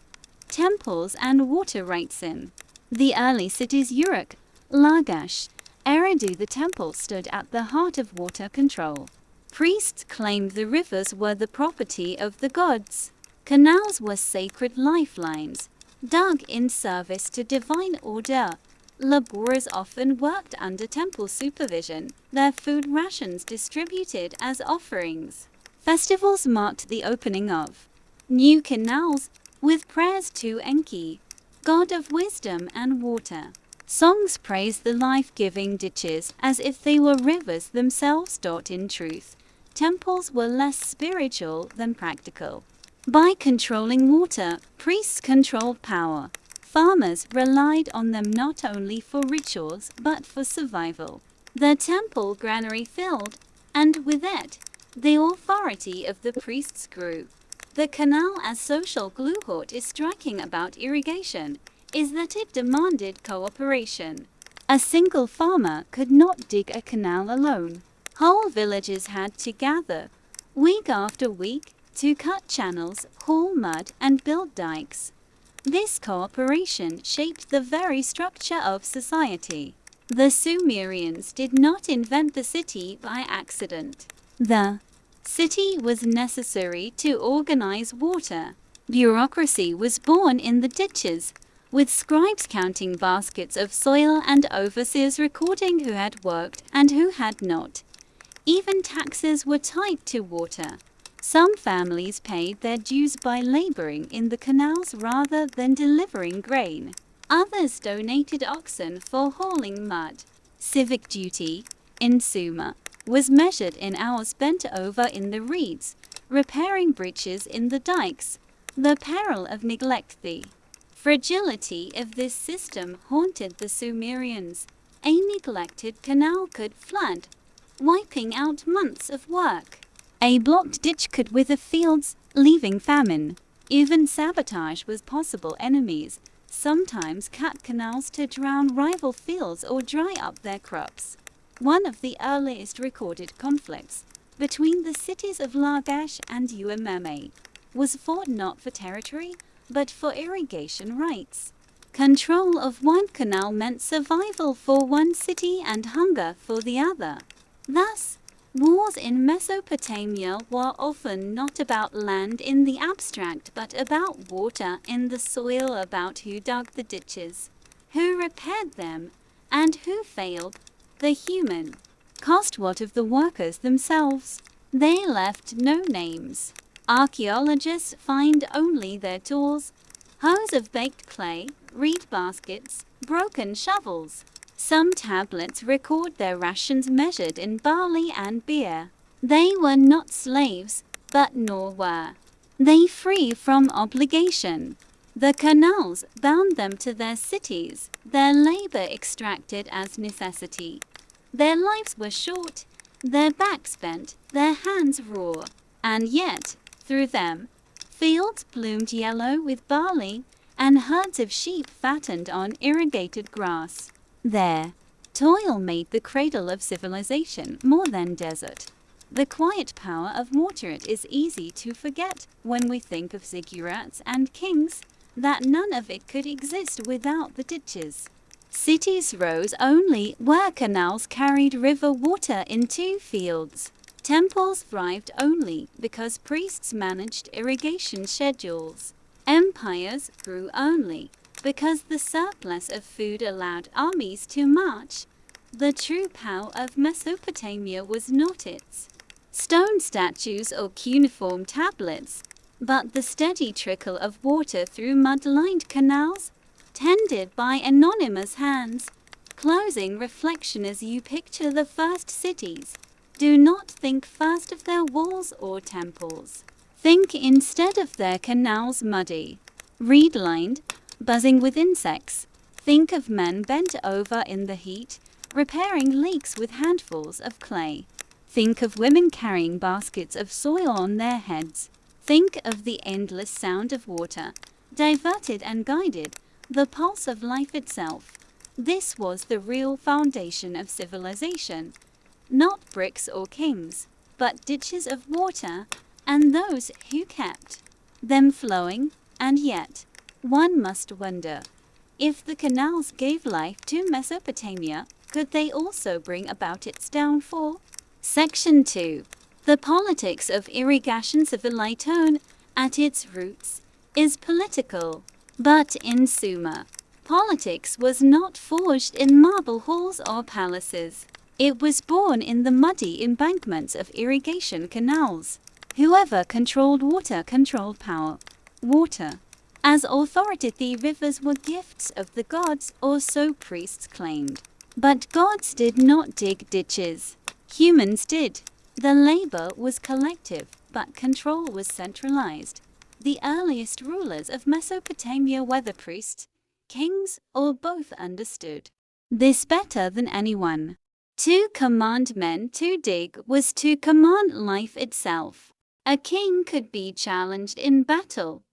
Temples and water rites in the early cities Uruk, Lagash, Eridu, the temple stood at the heart of water control. Priests claimed the rivers were the property of the gods. Canals were sacred lifelines, dug in service to divine order. Laborers often worked under temple supervision, their food rations distributed as offerings. Festivals marked the opening of new canals, with prayers to Enki, god of wisdom and water. Songs praised the life-giving ditches as if they were rivers themselves. In truth, temples were less spiritual than practical. By controlling water, priests controlled power. Farmers relied on them not only for rituals but for survival. The temple granary filled, and with it, the authority of the priests grew. The canal as social glue. What is striking about irrigation is that it demanded cooperation. A single farmer could not dig a canal alone. Whole villages had to gather, week after week, to cut channels, haul mud, and build dikes. This cooperation shaped the very structure of society. The Sumerians did not invent the city by accident. The city was necessary to organize water. Bureaucracy was born in the ditches, with scribes counting baskets of soil and overseers recording who had worked and who had not. Even taxes were tied to water. Some families paid their dues by laboring in the canals rather than delivering grain. Others donated oxen for hauling mud. Civic duty, in Sumer, was measured in hours spent over in the reeds, repairing breaches in the dikes. The peril of neglect. The fragility of this system haunted the Sumerians. A neglected canal could flood, wiping out months of work. A blocked ditch could wither fields, leaving famine. Even sabotage was possible. Enemies sometimes cut canals to drown rival fields or dry up their crops. One of the earliest recorded conflicts between the cities of Lagash and Uamame was fought not for territory, but for irrigation rights. Control of one canal meant survival for one city and hunger for the other. Thus, wars in Mesopotamia were often not about land in the abstract, but about water in the soil, about who dug the ditches, who repaired them, and who failed. The human cost. What of the workers themselves? They left no names. Archaeologists find only their tools, hoes of baked clay, reed baskets, broken shovels. Some tablets record their rations measured in barley and beer. They were not slaves, but nor were they free from obligation. The canals bound them to their cities, their labor extracted as necessity. Their lives were short, their backs bent, their hands raw, and yet, through them, fields bloomed yellow with barley, and herds of sheep fattened on irrigated grass. Their toil made the cradle of civilization more than desert. The quiet power of water. It is easy to forget, when we think of ziggurats and kings, that none of it could exist without the ditches. Cities rose only where canals carried river water into fields. Temples thrived only because priests managed irrigation schedules. Empires grew only because the surplus of food allowed armies to march. The true power of Mesopotamia was not its stone statues or cuneiform tablets, but the steady trickle of water through mud-lined canals, tended by anonymous hands. Closing reflection. As you picture the first cities, do not think first of their walls or temples. Think instead of their canals, muddy, reed-lined, buzzing with insects. Think of men bent over in the heat, repairing leaks with handfuls of clay. Think of women carrying baskets of soil on their heads. Think of the endless sound of water, diverted and guided, the pulse of life itself. This was the real foundation of civilization. Not bricks or kings, but ditches of water, and those who kept them flowing. And yet, one must wonder, if the canals gave life to Mesopotamia, could they also bring about its downfall? Section 2. The politics of irrigation. Civilization, at its roots, is political. But in Sumer, politics was not forged in marble halls or palaces. It was born in the muddy embankments of irrigation canals. Whoever controlled water controlled power. Water, as authority. The rivers were gifts of the gods, or so priests claimed. But gods did not dig ditches. Humans did. The labor was collective, but control was centralized. The earliest rulers of Mesopotamia, whether priests, kings, or both, understood this better than anyone. To command men to dig was to command life itself. A king could be challenged in battle,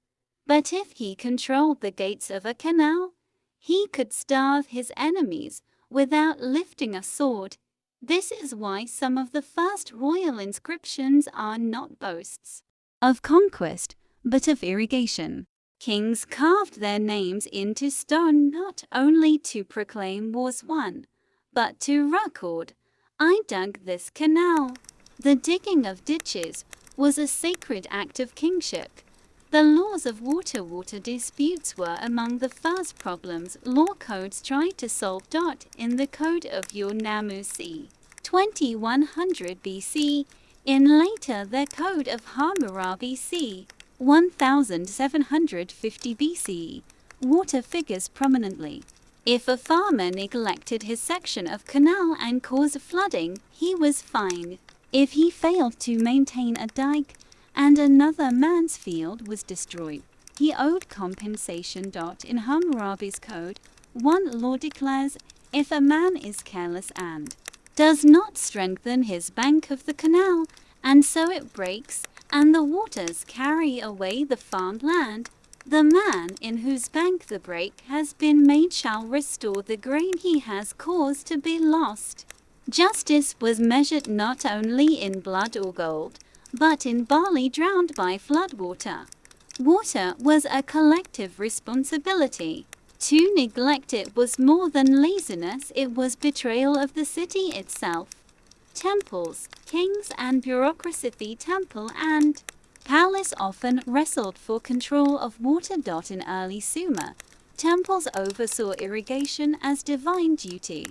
but if he controlled the gates of a canal, he could starve his enemies without lifting a sword. This is why some of the first royal inscriptions are not boasts of conquest, but of irrigation. Kings carved their names into stone not only to proclaim wars won, but to record, "I dug this canal." The digging of ditches was a sacred act of kingship. The laws of water disputes were among the first problems law codes tried to solve. In the Code of Dumuzi, 2100 BC, in later the Code of Hammurabi c. 1750 BC, water figures prominently. If a farmer neglected his section of canal and caused flooding, he was fined. If he failed to maintain a dike and another man's field was destroyed, he owed compensation. In Hammurabi's code, one law declares, if a man is careless and does not strengthen his bank of the canal and so it breaks, and the waters carry away the farmed land. The man in whose bank the break has been made shall restore the grain he has caused to be lost. Justice was measured not only in blood or gold, but in barley drowned by floodwater. Water was a collective responsibility. To neglect it was more than laziness, it was betrayal of the city itself. Temples, kings and bureaucracy. The temple and palace often wrestled for control of water. In early Sumer, temples oversaw irrigation as divine duty.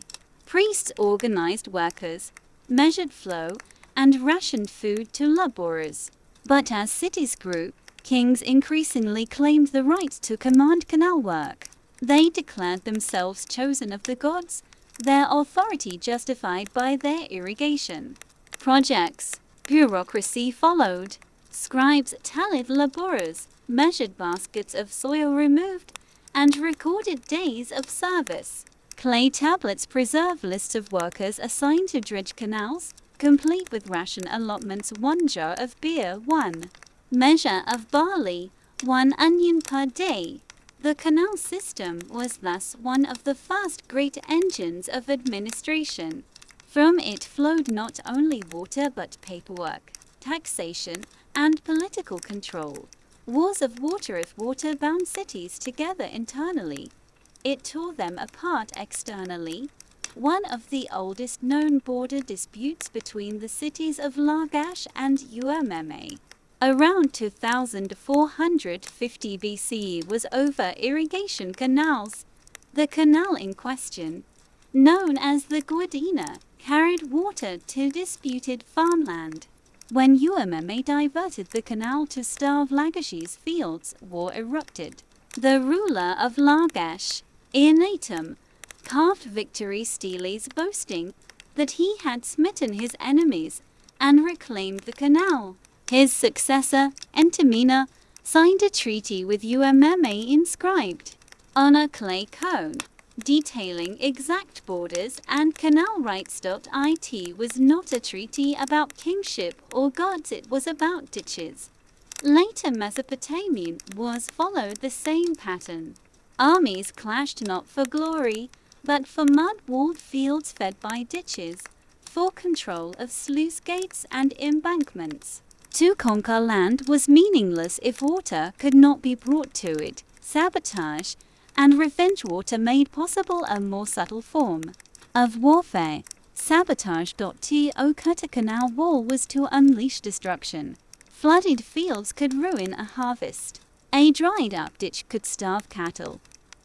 Priests organized workers, measured flow, and rationed food to laborers. But as cities grew, kings increasingly claimed the right to command canal work. They declared themselves chosen of the gods, their authority justified by their irrigation projects. Bureaucracy followed. Scribes tallied laborers, measured baskets of soil removed, and recorded days of service. Clay tablets preserve lists of workers assigned to dredge canals, complete with ration allotments: 1 jar of beer, 1 measure of barley, 1 onion per day. The canal system was thus one of the first great engines of administration. From it flowed not only water but paperwork, taxation, and political control. Wars of water. If water bound cities together internally, it tore them apart externally. One of the oldest known border disputes between the cities of Lagash and Umm around 2450 BCE was over irrigation canals. The canal in question, known as the Guadina, carried water to disputed farmland. When Umm diverted the canal to starve Lagash's fields, war erupted. The ruler of Lagash, Earnatum, carved victory steles, boasting that he had smitten his enemies and reclaimed the canal. His successor, Entemena, signed a treaty with Umm inscribed on a clay cone, detailing exact borders and canal rights. It was not a treaty about kingship or gods, it was about ditches. Later Mesopotamian wars followed the same pattern. Armies clashed not for glory, but for mud-walled fields fed by ditches, for control of sluice gates and embankments. To conquer land was meaningless if water could not be brought to it. Sabotage and revenge. Water made possible a more subtle form of warfare. Sabotage. To cut a canal wall was to unleash destruction. Flooded fields could ruin a harvest. A dried-up ditch could starve cattle.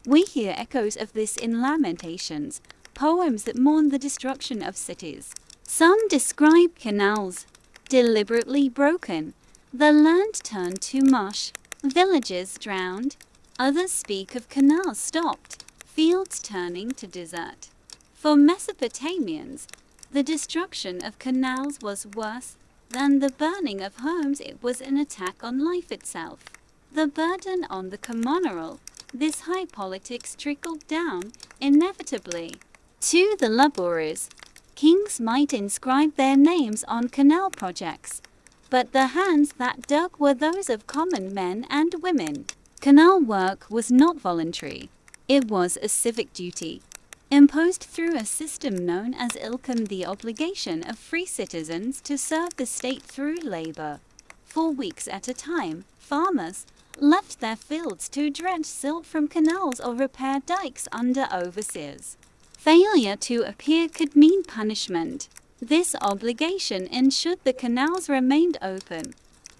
We hear echoes of this in Lamentations, poems that mourn the destruction of cities. Some describe canals deliberately broken, the land turned to mush, villages drowned. Others speak of canals stopped, fields turning to desert. For Mesopotamians, the destruction of canals was worse than the burning of homes. It was an attack on life itself. The burden on the communal, this high politics trickled down, inevitably, to the laborers. Kings might inscribe their names on canal projects, but the hands that dug were those of common men and women. Canal work was not voluntary. It was a civic duty, imposed through a system known as ilkum, the obligation of free citizens to serve the state through labor. For weeks at a time, farmers left their fields to dredge silt from canals or repair dikes under overseers. Failure to appear could mean punishment. This obligation ensured the canals remained open,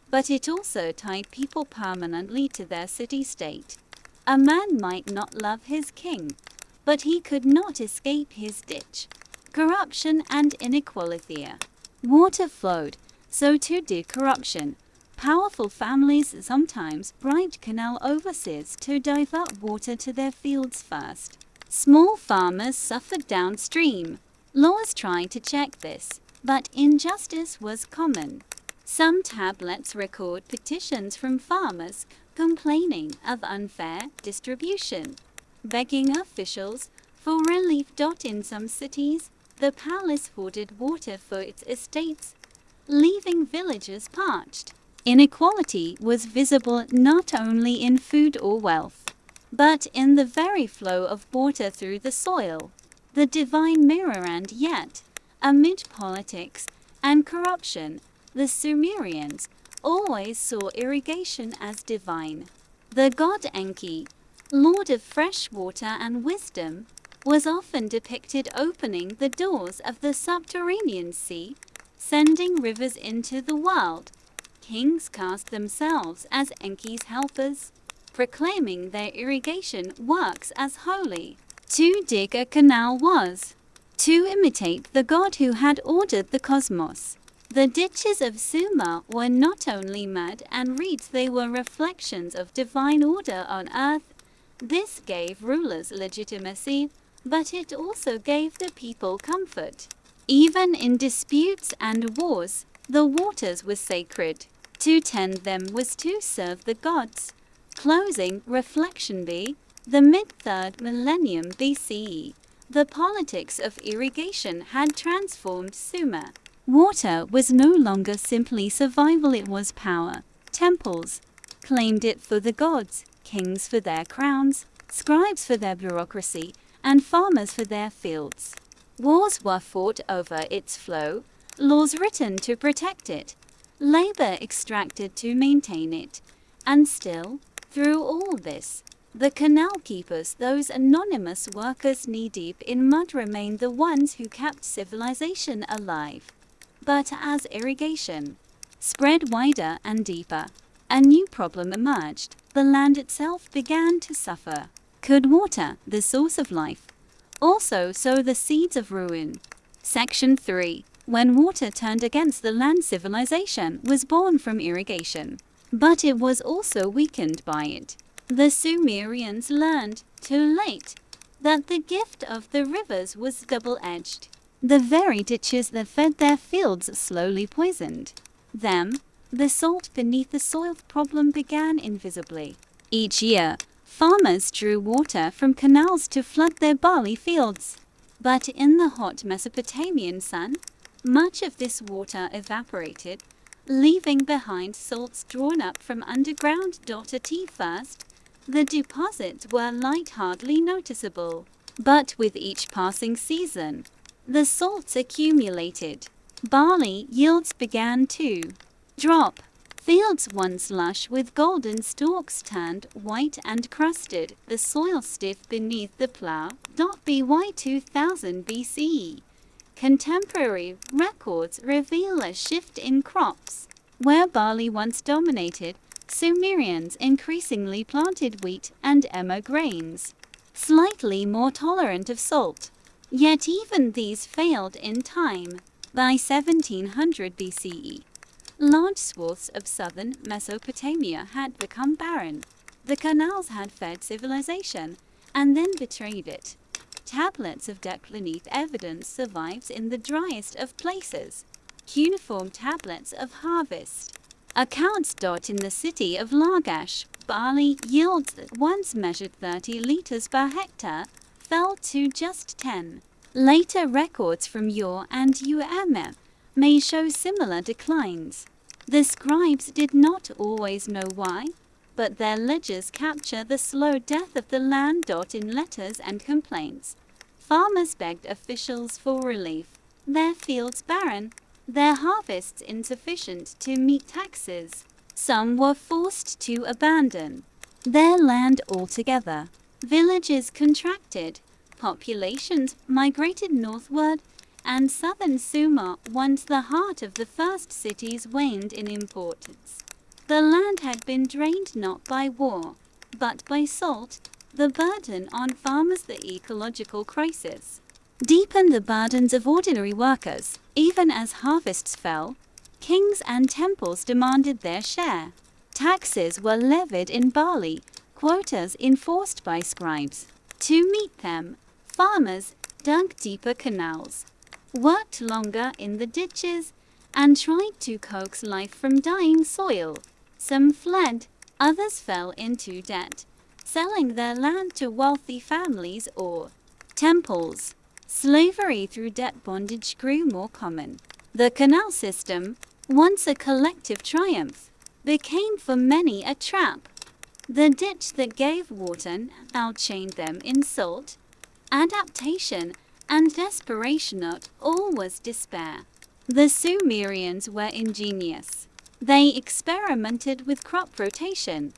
but it also tied people permanently to their city-state. A man might not love his king, but he could not escape his ditch. Corruption and inequality. Water flowed, so too did corruption. Powerful families sometimes bribed canal overseers to divert water to their fields first. Small farmers suffered downstream. Laws tried to check this, but injustice was common. Some tablets record petitions from farmers complaining of unfair distribution, begging officials for relief. In some cities, the palace hoarded water for its estates. leaving villagers parched. Inequality was visible not only in food or wealth, but in the very flow of water through the soil, the divine mirror. And yet, amid politics and corruption, the Sumerians always saw irrigation as divine. The god Enki, lord of fresh water and wisdom, was often depicted opening the doors of the subterranean sea, sending rivers into the world. Kings cast themselves as Enki's helpers, proclaiming their irrigation works as holy. To dig a canal was to imitate the god who had ordered the cosmos. The ditches of Sumer were not only mud and reeds, they were reflections of divine order on earth. This gave rulers legitimacy, but it also gave the people comfort. Even in disputes and wars, the waters were sacred. To tend them was to serve the gods. Closing reflection B. The mid-3rd millennium BCE, the politics of irrigation had transformed Sumer. Water was no longer simply survival, it was power. Temples claimed it for the gods, kings for their crowns, scribes for their bureaucracy, and farmers for their fields. Wars were fought over its flow, laws written to protect it, labor extracted to maintain it. And still, through all this, the canal keepers, those anonymous workers knee-deep in mud, remained the ones who kept civilization alive. But as irrigation spread wider and deeper, a new problem emerged. The land itself began to suffer. Could water, the source of life, also sow the seeds of ruin? Section 3. When water turned against the land, civilization was born from irrigation, but it was also weakened by it. The Sumerians learned, too late, that the gift of the rivers was double-edged. The very ditches that fed their fields slowly poisoned them. The salt beneath the soil problem began invisibly. Each year, farmers drew water from canals to flood their barley fields. But in the hot Mesopotamian sun, much of this water evaporated, leaving behind salts drawn up from underground. At first, the deposits were light, hardly noticeable. But with each passing season, the salts accumulated. Barley yields began to drop. Fields once lush with golden stalks turned white and crusted, the soil stiff beneath the plow. By 2000 BCE, contemporary records reveal a shift in crops. Where barley once dominated, Sumerians increasingly planted wheat and emmer grains, slightly more tolerant of salt. Yet even these failed in time. By 1700 BCE, large swaths of southern Mesopotamia had become barren. The canals had fed civilization and then betrayed it. Tablets of declinif evidence survives in the driest of places. Cuneiform tablets of harvest accounts. In the city of Lagash, barley yields that once measured 30 liters per hectare fell to just 10. Later records from Ur and Umm may show similar declines. The scribes did not always know why, but their ledgers capture the slow death of the land. In letters and complaints, farmers begged officials for relief. Their fields barren, their harvests insufficient to meet taxes. Some were forced to abandon their land altogether. Villages contracted, populations migrated northward, and southern Sumer, once the heart of the first cities, waned in importance. The land had been drained not by war, but by salt. The burden on farmers, the ecological crisis, deepened the burdens of ordinary workers. Even as harvests fell, kings and temples demanded their share. Taxes were levied in barley, quotas enforced by scribes. To meet them, farmers dug deeper canals, worked longer in the ditches, and tried to coax life from dying soil. Some fled, others fell into debt, selling their land to wealthy families or temples. Slavery through debt bondage grew more common. The canal system once a collective triumph, became for many a trap. The ditch that gave water now chained them in salt, adaptation, and desperation. Not all was despair. The Sumerians were ingenious. They experimented with crop rotation,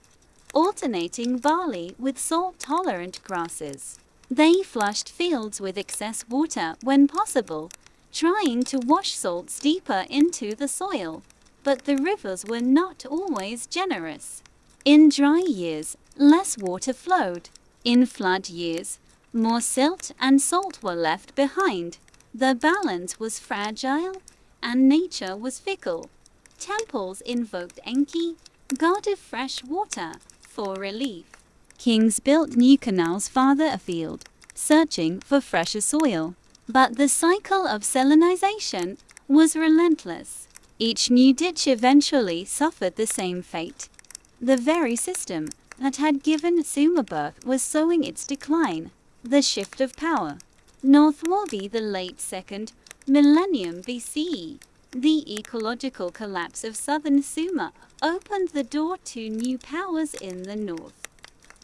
alternating barley with salt-tolerant grasses. They flushed fields with excess water when possible, trying to wash salts deeper into the soil. But the rivers were not always generous. In dry years, less water flowed. In flood years, more silt and salt were left behind. The balance was fragile, and nature was fickle. Temples invoked Enki, god of fresh water, for relief. Kings built new canals farther afield, searching for fresher soil. But the cycle of salinization was relentless. Each new ditch eventually suffered the same fate. The very system that had given Sumer birth was sowing its decline. The shift of power. Northward, the late 2nd millennium BCE, the ecological collapse of southern Sumer opened the door to new powers in the north.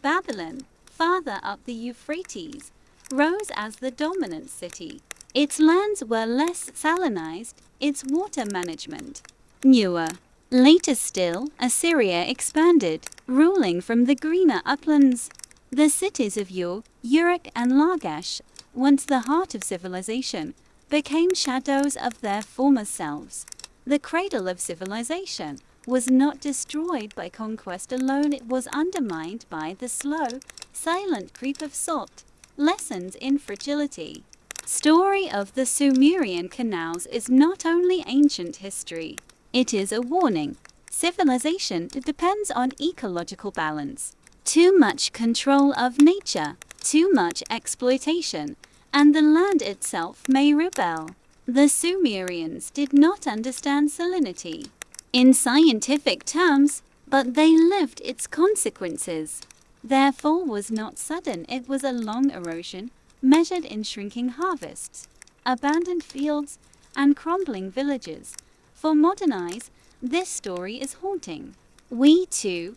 Babylon, farther up the Euphrates, rose as the dominant city. Its lands were less salinized, its water management newer. Later still, Assyria expanded, ruling from the greener uplands. The cities of Uruk and Lagash, once the heart of civilization, became shadows of their former selves. The cradle of civilization was not destroyed by conquest alone, it was undermined by the slow, silent creep of salt. Lessons in fragility. Story of the Sumerian canals is not only ancient history, it is a warning. Civilization depends on ecological balance. Too much control of nature, too much exploitation, and the land itself may rebel. The Sumerians did not understand salinity in scientific terms, but they lived its consequences. Their fall was not sudden, it was a long erosion, measured in shrinking harvests, abandoned fields, and crumbling villages. For modern eyes, this story is haunting. We, too,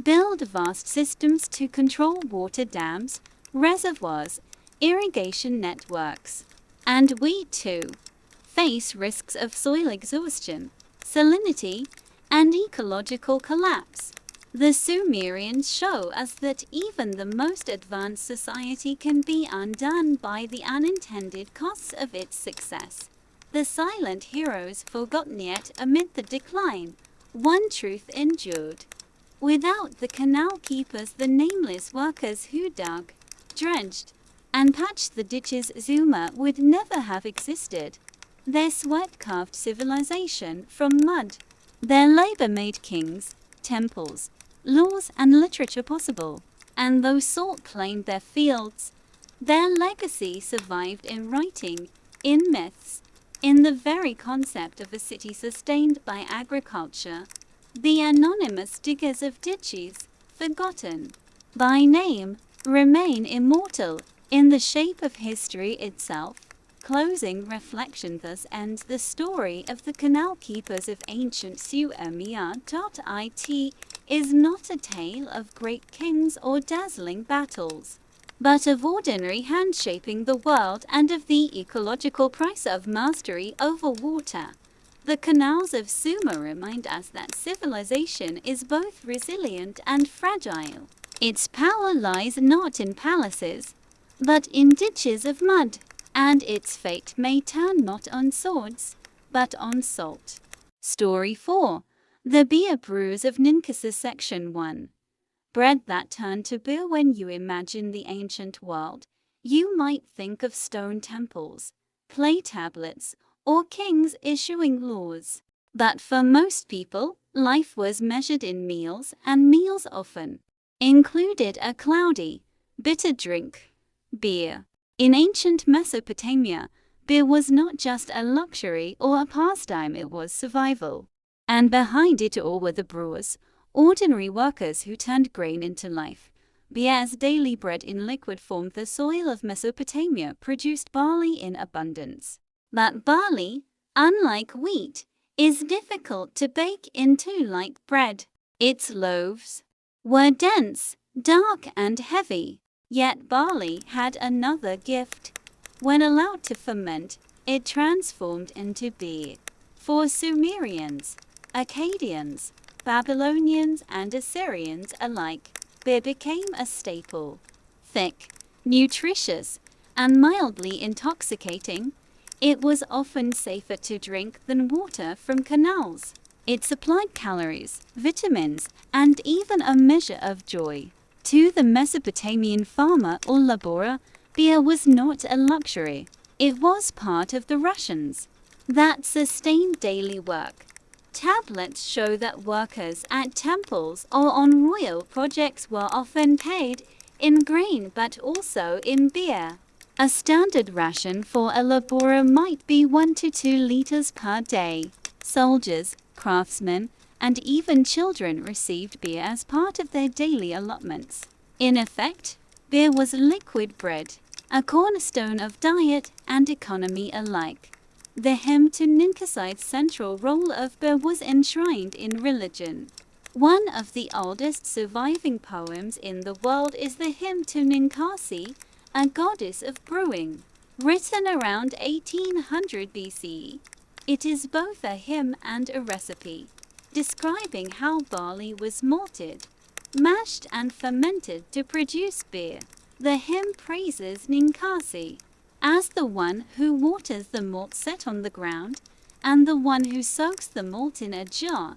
build vast systems to control water dams, reservoirs, irrigation networks. And we, too, face risks of soil exhaustion, salinity, and ecological collapse. The Sumerians show us that even the most advanced society can be undone by the unintended costs of its success. The silent heroes forgotten yet amid the decline. One truth endured. Without the canal keepers, the nameless workers who dug, drenched, and patched the ditches, Sumer would never have existed. Their sweat carved civilization from mud. Their labor made kings, temples, laws, and literature possible. And though salt claimed their fields, their legacy survived in writing, in myths, in the very concept of a city sustained by agriculture. The anonymous diggers of ditches, forgotten by name, remain immortal in the shape of history itself. Closing reflection. Thus ends the story of the canal keepers of ancient Sumer. It is not a tale of great kings or dazzling battles, but of ordinary hands shaping the world and of the ecological price of mastery over water. The canals of Sumer remind us that civilization is both resilient and fragile. Its power lies not in palaces, but in ditches of mud, and its fate may turn not on swords, but on salt. Story 4. The Beer Brewers of Ninkasis. Section 1. Bread that turned to beer. When you imagine the ancient world, you might think of stone temples, clay tablets, or kings issuing laws. But for most people, life was measured in meals, and meals often included a cloudy, bitter drink, beer. In ancient Mesopotamia, beer was not just a luxury or a pastime, it was survival. And behind it all were the brewers, ordinary workers who turned grain into life. Beer as daily bread in liquid form. The soil of Mesopotamia produced barley in abundance. But barley, unlike wheat, is difficult to bake into like bread. Its loaves were dense, dark, and heavy. Yet barley had another gift. When allowed to ferment, it transformed into beer. For Sumerians, Akkadians, Babylonians, and Assyrians alike, beer became a staple. Thick, nutritious, and mildly intoxicating, it was often safer to drink than water from canals. It supplied calories, vitamins, and even a measure of joy. To the Mesopotamian farmer or laborer, beer was not a luxury. It was part of the rations that sustained daily work. Tablets show that workers at temples or on royal projects were often paid in grain but also in beer. A standard ration for a laborer might be 1 to 2 liters per day. Soldiers, craftsmen, and even children received beer as part of their daily allotments. In effect, beer was liquid bread, a cornerstone of diet and economy alike. The hymn to Ninkasi's central role of beer was enshrined in religion. One of the oldest surviving poems in the world is the hymn to Ninkasi, a goddess of brewing, written around 1800 BCE. It is both a hymn and a recipe, describing how barley was malted, mashed, and fermented to produce beer. The hymn praises Ninkasi as the one who waters the malt set on the ground and the one who soaks the malt in a jar.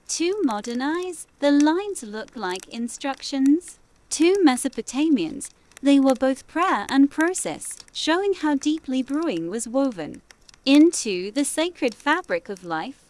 To modernize, the lines look like instructions. To Mesopotamians, they were both prayer and process, showing how deeply brewing was woven into the sacred fabric of life.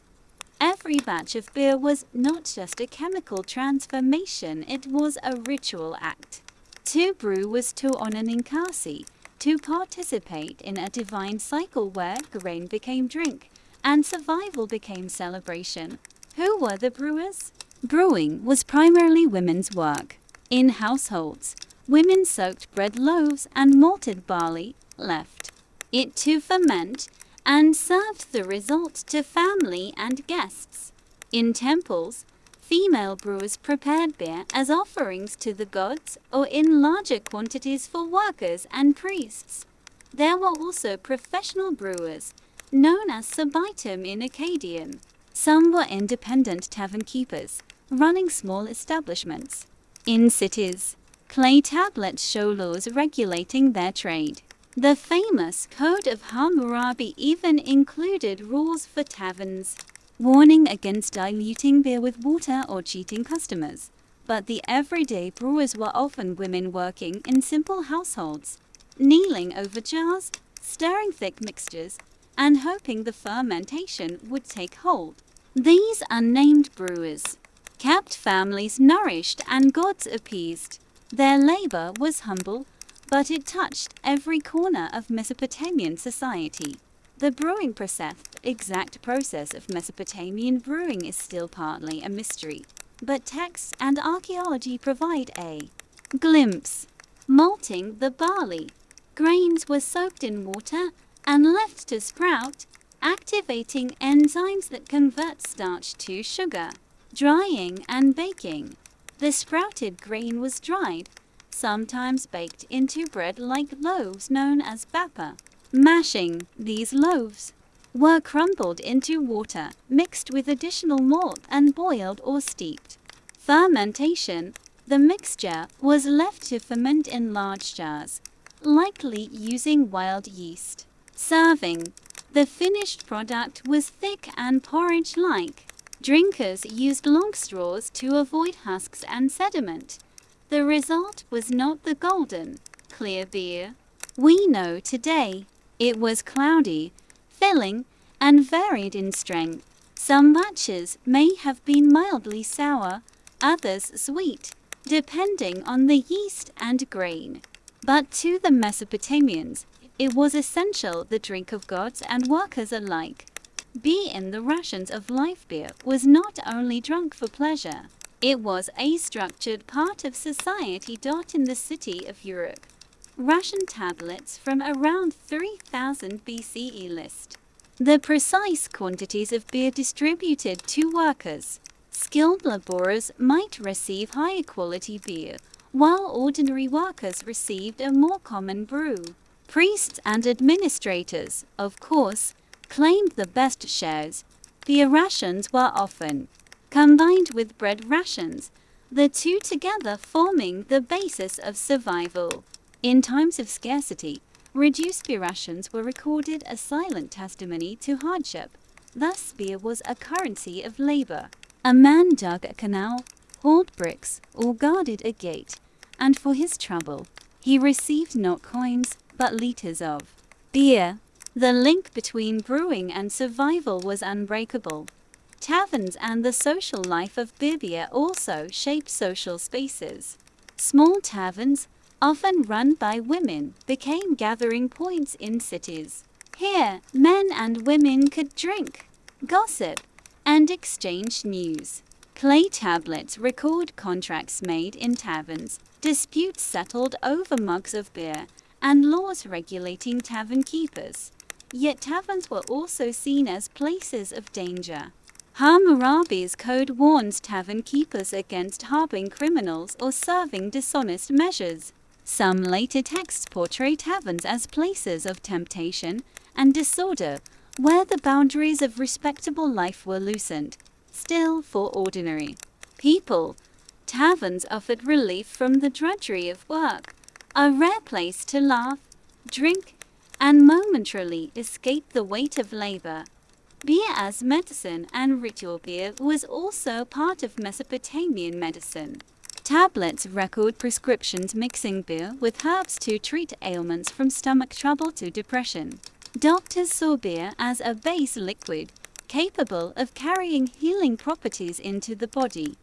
Every batch of beer was not just a chemical transformation, it was a ritual act. To brew was to honor Ninkasi, to participate in a divine cycle where grain became drink and survival became celebration. Who were the brewers? Brewing was primarily women's work. In households, women soaked bread loaves and malted barley, left it to ferment, and served the result to family and guests. In temples, female brewers prepared beer as offerings to the gods or in larger quantities for workers and priests. There were also professional brewers, known as subitum in Akkadian. Some were independent tavern keepers, running small establishments. In cities, clay tablets show laws regulating their trade. The famous Code of Hammurabi even included rules for taverns, warning against diluting beer with water or cheating customers. But the everyday brewers were often women working in simple households, kneeling over jars, stirring thick mixtures, and hoping the fermentation would take hold. These unnamed brewers kept families nourished and gods appeased. Their labor was humble, but it touched every corner of Mesopotamian society. The brewing process, exact process of Mesopotamian brewing is still partly a mystery, but texts and archaeology provide a glimpse. Malting the barley. Grains were soaked in water and left to sprout, activating enzymes that convert starch to sugar. Drying and baking. The sprouted grain was dried, sometimes baked into bread-like loaves known as bapa. Mashing. These loaves were crumbled into water, mixed with additional malt and boiled or steeped. Fermentation. The mixture was left to ferment in large jars, likely using wild yeast. Serving. The finished product was thick and porridge-like. Drinkers used long straws to avoid husks and sediment. The result was not the golden, clear beer we know today. It was cloudy, filling, and varied in strength. Some batches may have been mildly sour, others sweet, depending on the yeast and grain. But to the Mesopotamians, it was essential, the drink of gods and workers alike. Beer in the rations of life. Beer was not only drunk for pleasure, it was a structured part of society. In the city of Uruk, ration tablets from around 3000 BCE list The precise quantities of beer distributed to workers. Skilled laborers might receive higher quality beer, while ordinary workers received a more common brew. Priests and administrators, of course, claimed the best shares. Beer rations were often combined with bread rations, the two together forming the basis of survival. In times of scarcity, reduced beer rations were recorded as silent testimony to hardship. Thus, beer was a currency of labor. A man dug a canal, hauled bricks, or guarded a gate, and for his trouble, he received not coins, but liters of beer. The link between brewing and survival was unbreakable. Taverns and the social life of beer also shaped social spaces. Small taverns, often run by women, became gathering points in cities. Here, men and women could drink, gossip, and exchange news. Clay tablets record contracts made in taverns, disputes settled over mugs of beer, and laws regulating tavern keepers. Yet taverns were also seen as places of danger. Hammurabi's code warns tavern keepers against harboring criminals or serving dishonest measures. Some later texts portray taverns as places of temptation and disorder, where the boundaries of respectable life were loosened. Still, for ordinary people, taverns offered relief from the drudgery of work, a rare place to laugh, drink, and momentarily escape the weight of labor. Beer as medicine and ritual beer was also part of Mesopotamian medicine. Tablets record prescriptions mixing beer with herbs to treat ailments from stomach trouble to depression. Doctors saw beer as a base liquid, capable of carrying healing properties into the body.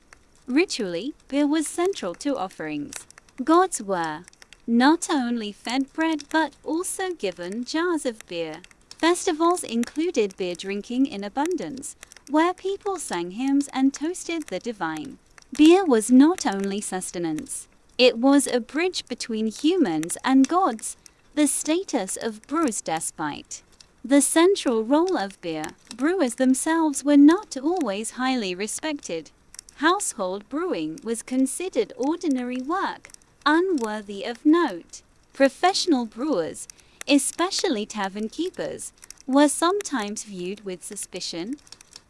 Ritually, beer was central to offerings. Gods were not only fed bread but also given jars of beer. Festivals included beer drinking in abundance, where people sang hymns and toasted the divine. Beer was not only sustenance, it was a bridge between humans and gods, the status of brewers despite the central role of beer. Brewers themselves were not always highly respected. Household brewing was considered ordinary work, unworthy of note. Professional brewers, especially tavern keepers, were sometimes viewed with suspicion,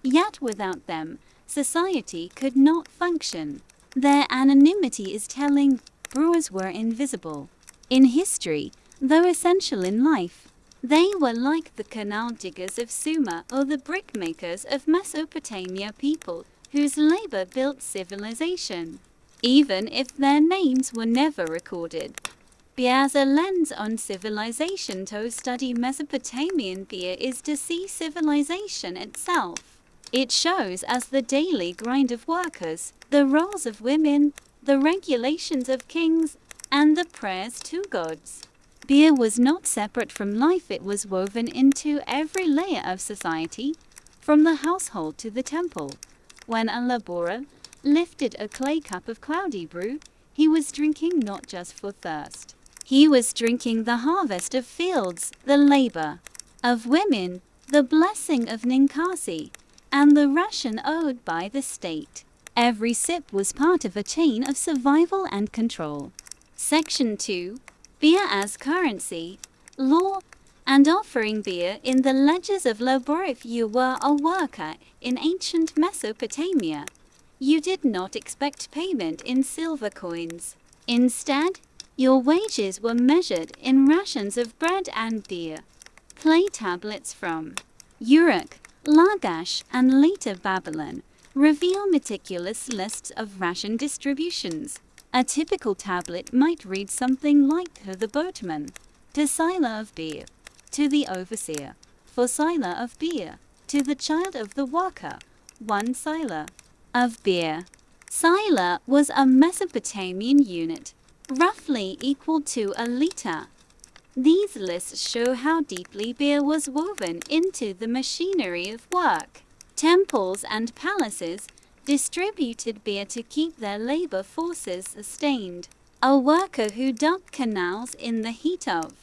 yet without them, society could not function. Their anonymity is telling. Brewers were invisible in history, though essential in life. They were like the canal diggers of Sumer or the brickmakers of Mesopotamia, people whose labor built civilization, even if their names were never recorded. Beer as a lens on civilization. To study Mesopotamian beer is to see civilization itself. It shows us the daily grind of workers, the roles of women, the regulations of kings, and the prayers to gods. Beer was not separate from life, it was woven into every layer of society, from the household to the temple. When a laborer lifted a clay cup of cloudy brew, he was drinking not just for thirst. He was drinking the harvest of fields, the labor of women, the blessing of Ninkasi, and the ration owed by the state. Every sip was part of a chain of survival and control. Section 2. Beer as currency, law, and offering beer in the ledgers of labor. If you were a worker in ancient Mesopotamia, you did not expect payment in silver coins. Instead, your wages were measured in rations of bread and beer. Clay tablets from Uruk, Lagash, and later Babylon reveal meticulous lists of ration distributions. A typical tablet might read something like, to the boatman, to sila of beer, to the overseer, for sila of beer, to the child of the worker, 1 sila of beer. Sila was a Mesopotamian unit, roughly equal to a liter. These lists show how deeply beer was woven into the machinery of work. Temples and palaces distributed beer to keep their labor forces sustained. A worker who dug canals in the heat of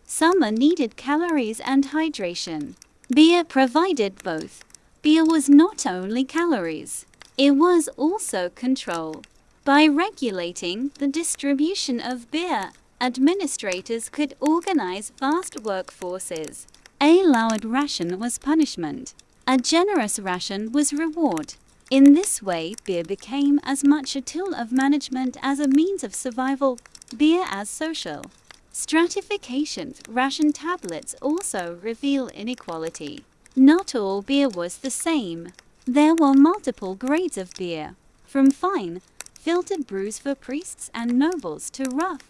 summer needed calories and hydration. Beer provided both. Beer was not only calories, it was also control. By regulating the distribution of beer, administrators could organize vast workforces. A lowered ration was punishment. A generous ration was reward. In this way, beer became as much a tool of management as a means of survival, beer as social. Stratifications, ration tablets also reveal inequality. Not all beer was the same. There were multiple grades of beer, from fine, filtered brews for priests and nobles to rough,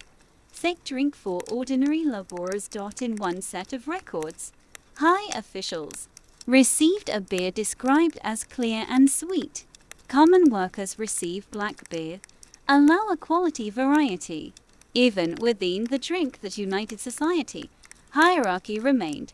thick drink for ordinary laborers. In one set of records, high officials received a beer described as clear and sweet. Common workers received black beer, a lower quality variety. Even within the drink that united society, hierarchy remained.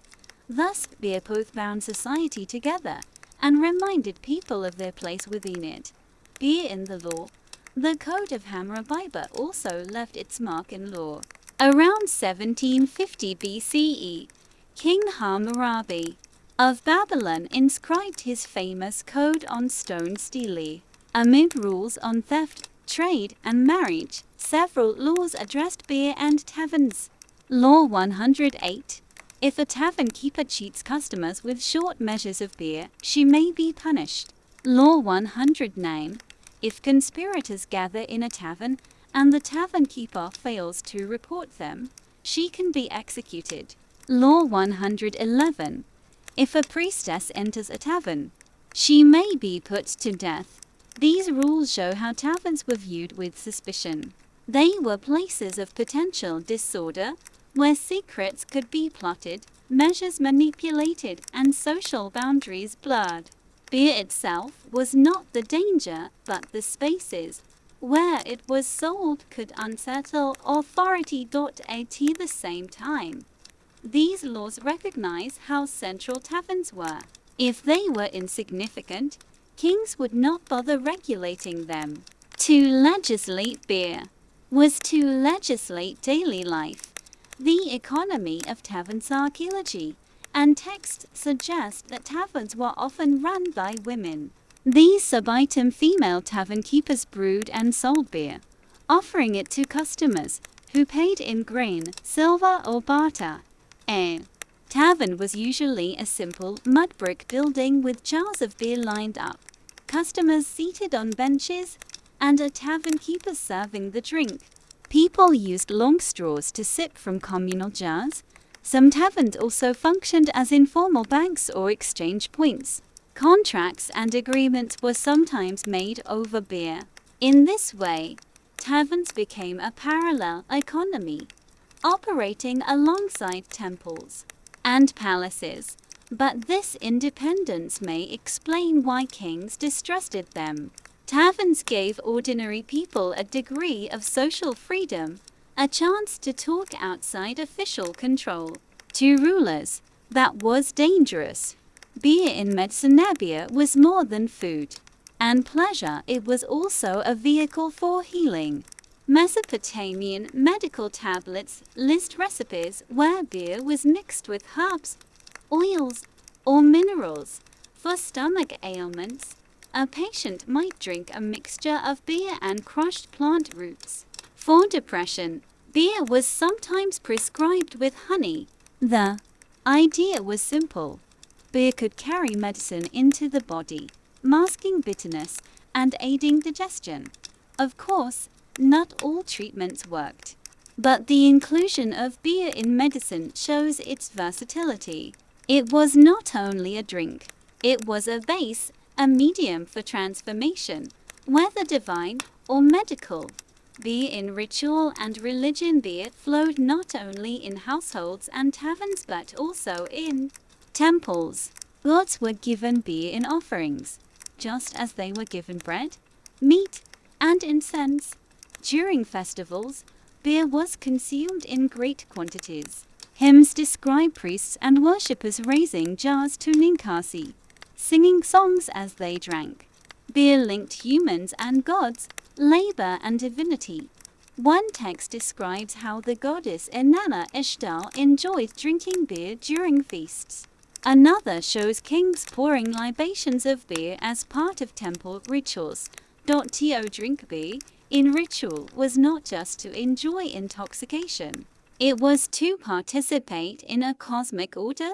Thus, beer both bound society together and reminded people of their place within it. Beer in the law. The Code of Hammurabi also left its mark in law. Around 1750 BCE, King Hammurabi of Babylon inscribed his famous code on stone stele. Amid rules on theft, trade, and marriage, several laws addressed beer and taverns. Law 108. If a tavern keeper cheats customers with short measures of beer, she may be punished. Law 109. If conspirators gather in a tavern and the tavern keeper fails to report them, she can be executed. Law 111. If a priestess enters a tavern, she may be put to death. These rules show how taverns were viewed with suspicion. They were places of potential disorder, where secrets could be plotted, measures manipulated, and social boundaries blurred. Beer itself was not the danger, but the spaces where it was sold could unsettle authority. At the same time, these laws recognize how central taverns were. If they were insignificant, kings would not bother regulating them. To legislate beer was to legislate daily life. The economy of taverns. Archaeology and texts suggest that taverns were often run by women. These subitum female tavern keepers brewed and sold beer, offering it to customers, who paid in grain, silver, or barter. A tavern was usually a simple mud brick building with jars of beer lined up, customers seated on benches, and a tavern keeper serving the drink. People used long straws to sip from communal jars. Some taverns also functioned as informal banks or exchange points. Contracts and agreements were sometimes made over beer. In this way, taverns became a parallel economy, operating alongside temples and palaces. But this independence may explain why kings distrusted them. Taverns gave ordinary people a degree of social freedom, a chance to talk outside official control. To rulers, that was dangerous. Beer in Mesopotamia was more than food and pleasure, it was also a vehicle for healing. Mesopotamian medical tablets list recipes where beer was mixed with herbs, oils, or minerals. For stomach ailments, a patient might drink a mixture of beer and crushed plant roots. For depression, beer was sometimes prescribed with honey. The idea was simple. Beer could carry medicine into the body, masking bitterness and aiding digestion. Of course, not all treatments worked, but the inclusion of beer in medicine shows its versatility. It was not only a drink, it was a base, a medium for transformation, whether divine or medical. Beer in ritual and religion. Beer flowed not only in households and taverns but also in temples. Gods were given beer in offerings, just as they were given bread, meat, and incense. During festivals, beer was consumed in great quantities. Hymns describe priests and worshippers raising jars to Ninkasi, singing songs as they drank. Beer linked humans and gods, labor and divinity. One text describes how the goddess Inanna Ishtar enjoyed drinking beer during feasts. Another shows kings pouring libations of beer as part of temple rituals. To drink beer in ritual was not just to enjoy intoxication. It was to participate in a cosmic order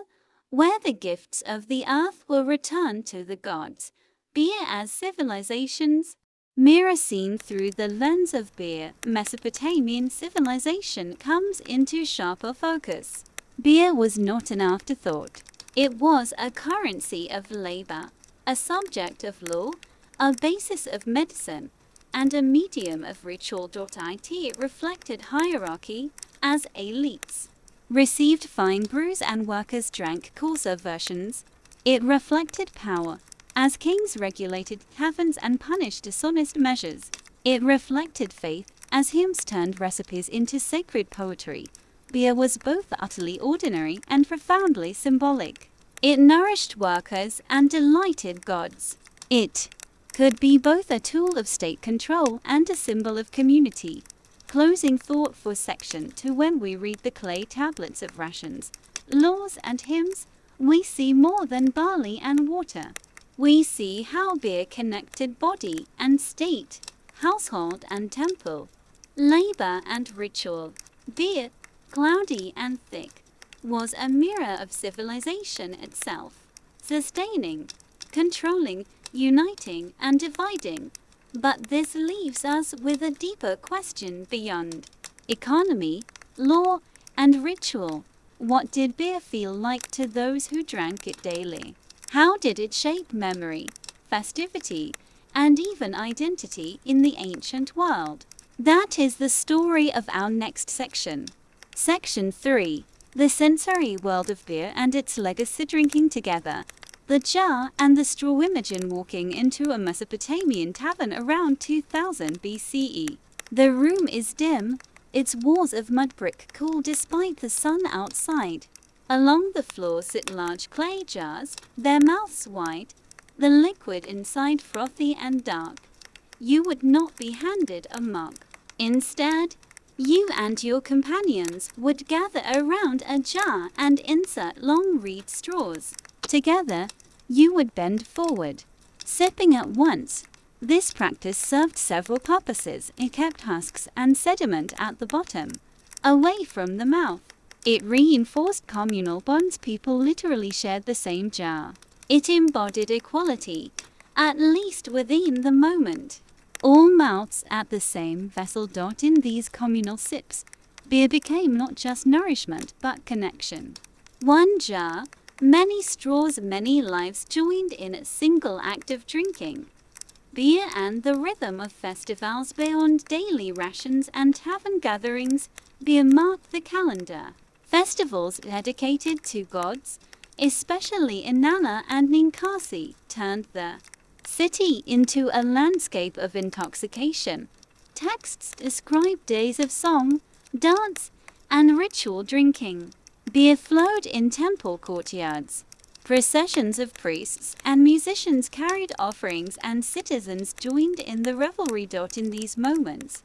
where the gifts of the earth were returned to the gods. Beer as civilizations. Mirror seen through the lens of beer, Mesopotamian civilization comes into sharper focus. Beer was not an afterthought. It was a currency of labor, a subject of law, a basis of medicine, and a medium of ritual. It reflected hierarchy as elites received fine brews and workers drank coarser versions. It reflected power as kings regulated taverns and punished dishonest measures. It reflected faith as hymns turned recipes into sacred poetry. Beer was both utterly ordinary and profoundly symbolic. It nourished workers and delighted gods. It could be both a tool of state control and a symbol of community. Closing thought for section 2. When we read the clay tablets of rations, laws and hymns, we see more than barley and water. We see how beer connected body and state, household and temple, labor and ritual. Beer, cloudy and thick, was a mirror of civilization itself, sustaining, controlling, uniting, and dividing. But this leaves us with a deeper question beyond economy, law, and ritual. What did beer feel like to those who drank it daily? How did it shape memory, festivity, and even identity in the ancient world? That is the story of our next section. Section 3. The sensory world of beer and its legacy. Drinking together. The jar and the straw. Imagine walking into a Mesopotamian tavern around 2000 BCE. The room is dim, its walls of mud brick cool despite the sun outside. Along the floor sit large clay jars, their mouths wide, the liquid inside frothy and dark. You would not be handed a mug. Instead, you and your companions would gather around a jar and insert long reed straws. Together, you would bend forward, sipping at once. This practice served several purposes. It kept husks and sediment at the bottom, away from the mouth. It reinforced communal bonds. People literally shared the same jar. It embodied equality, at least within the moment. All mouths at the same vessel. In these communal sips, beer became not just nourishment but connection. One jar, many straws, many lives joined in a single act of drinking. Beer and the rhythm of festivals beyond daily rations and tavern gatherings. Beer marked the calendar. Festivals dedicated to gods, especially Inanna and Ninkasi, turned the city into a landscape of intoxication. Texts describe days of song, dance, and ritual drinking. Beer flowed in temple courtyards. Processions of priests and musicians carried offerings and citizens joined in the revelry. In these moments,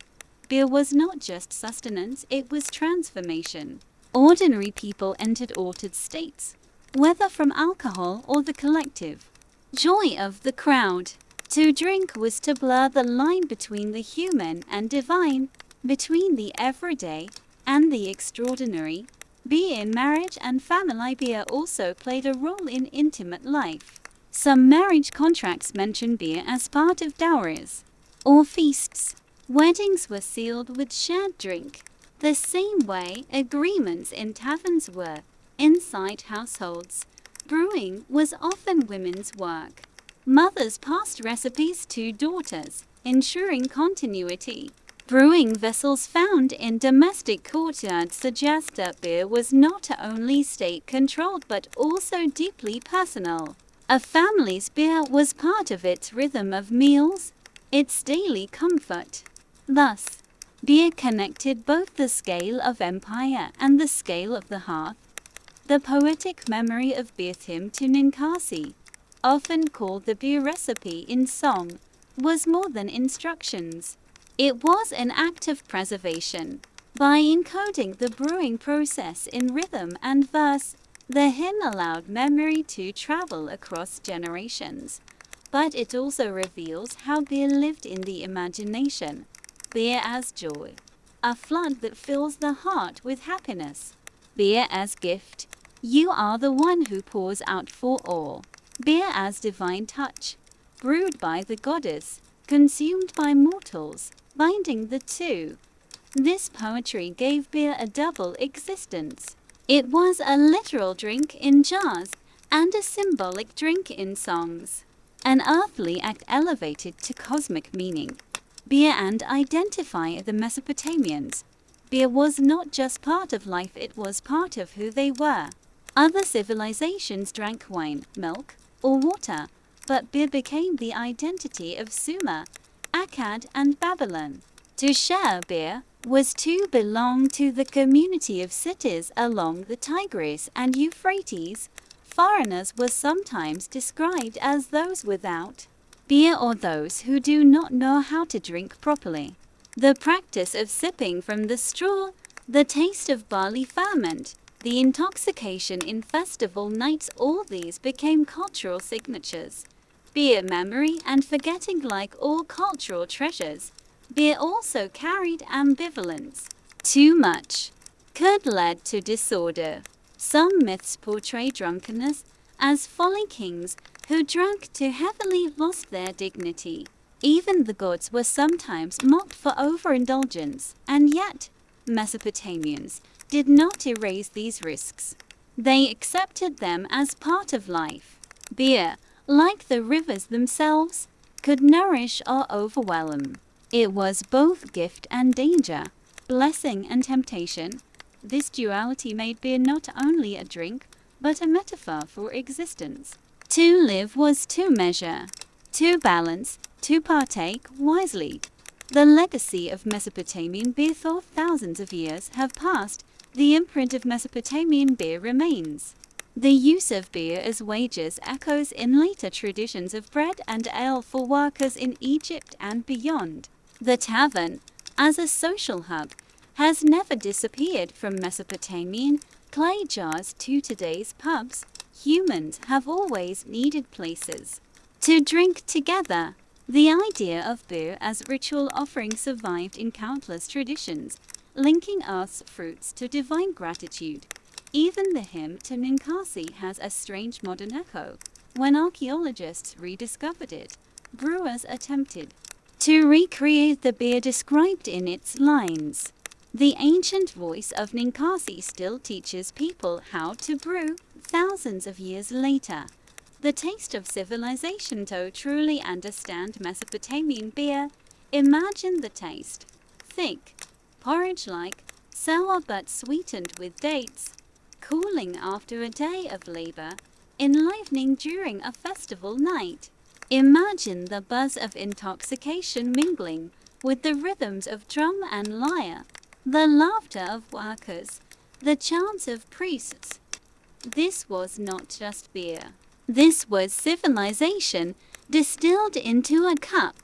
beer was not just sustenance, it was transformation. Ordinary people entered altered states, whether from alcohol or the collective joy of the crowd. To drink was to blur the line between the human and divine, between the everyday and the extraordinary. Beer in marriage and family. Beer also played a role in intimate life. Some marriage contracts mention beer as part of dowries or feasts. Weddings were sealed with shared drink, the same way agreements in taverns were. Inside households, brewing was often women's work. Mothers passed recipes to daughters, ensuring continuity. Brewing vessels found in domestic courtyards suggest that beer was not only state-controlled but also deeply personal. A family's beer was part of its rhythm of meals, its daily comfort. Thus, beer connected both the scale of empire and the scale of the hearth. The poetic memory of beer. Hymn to Ninkasi, often called the beer recipe in song, was more than instructions. It was an act of preservation. By encoding the brewing process in rhythm and verse, The hymn allowed memory to travel across generations, but it also reveals how beer lived in the imagination. Beer as joy, a flood that fills the heart with happiness. Beer as gift, you are the one who pours out for all. Beer as divine touch, brewed by the goddess, consumed by mortals, binding the two. This poetry gave beer a double existence. It was a literal drink in jars and a symbolic drink in songs. An earthly act elevated to cosmic meaning. Beer and identify the Mesopotamians. Beer was not just part of life, it was part of who they were. Other civilizations drank wine, milk, or water, but beer became the identity of Sumer, Akkad, and Babylon. To share beer was to belong to the community of cities along the Tigris and Euphrates. Foreigners were sometimes described as those without beer or those who do not know how to drink properly. The practice of sipping from the straw, the taste of barley ferment, the intoxication in festival nights, all these became cultural signatures. Beer memory and forgetting. Like all cultural treasures, beer also carried ambivalence. Too much could lead to disorder. Some myths portray drunkenness as folly. Kings who drank too heavily lost their dignity. Even the gods were sometimes mocked for overindulgence, and yet Mesopotamians did not erase these risks. They accepted them as part of life. Beer, like the rivers themselves, could nourish or overwhelm. It was both gift and danger, blessing and temptation. This duality made beer not only a drink, but a metaphor for existence. To live was to measure, to balance, to partake wisely. The legacy of Mesopotamian beer, though thousands of years have passed, the imprint of Mesopotamian beer remains. The use of beer as wages echoes in later traditions of bread and ale for workers in Egypt and beyond. The tavern, as a social hub, has never disappeared. From Mesopotamian clay jars to today's pubs, humans have always needed places to drink together. The idea of beer as ritual offering survived in countless traditions, linking earth's fruits to divine gratitude. Even the hymn to Ninkasi has a strange modern echo. When archaeologists rediscovered it, brewers attempted to recreate the beer described in its lines. The ancient voice of Ninkasi still teaches people how to brew thousands of years later. The taste of civilization. To truly understand Mesopotamian beer, imagine the taste. Thick, porridge-like, sour but sweetened with dates, cooling after a day of labor, enlivening during a festival night. Imagine the buzz of intoxication mingling with the rhythms of drum and lyre, the laughter of workers, the chants of priests. This was not just beer. This was civilization distilled into a cup.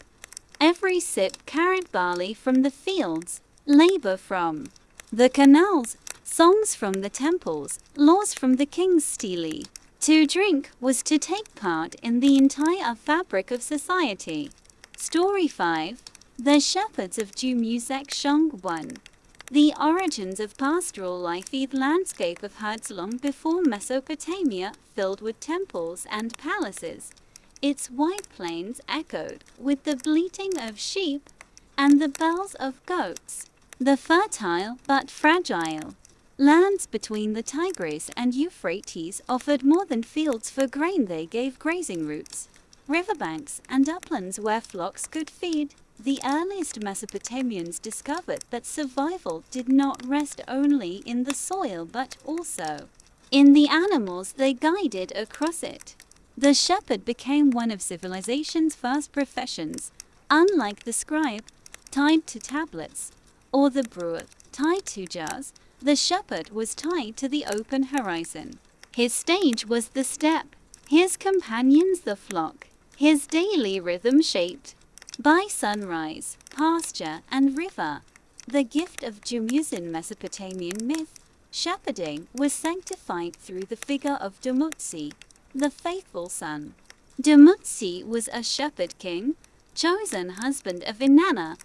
Every sip carried barley from the fields, labor from the canals, songs from the temples, laws from the king's stele. To drink was to take part in the entire fabric of society. Story 5. The Shepherds of Dumuzi. Shung 1. The origins of pastoral life. The landscape of herds long before Mesopotamia, filled with temples and palaces. Its wide plains echoed with the bleating of sheep and the bells of goats. The fertile but fragile lands between the Tigris and Euphrates offered more than fields for grain. They gave grazing routes, riverbanks, and uplands where flocks could feed. The earliest Mesopotamians discovered that survival did not rest only in the soil but also in the animals they guided across it. The shepherd became one of civilization's first professions. Unlike the scribe, tied to tablets, or the brewer, tied to jars, the shepherd was tied to the open horizon. His stage was the steppe, his companions the flock, his daily rhythm shaped by sunrise, pasture, and river. The gift of Dumuzi. Mesopotamian myth Shepherding was sanctified through the figure of Dumuzi, the faithful son. Dumuzi was a shepherd king, chosen husband of Inanna,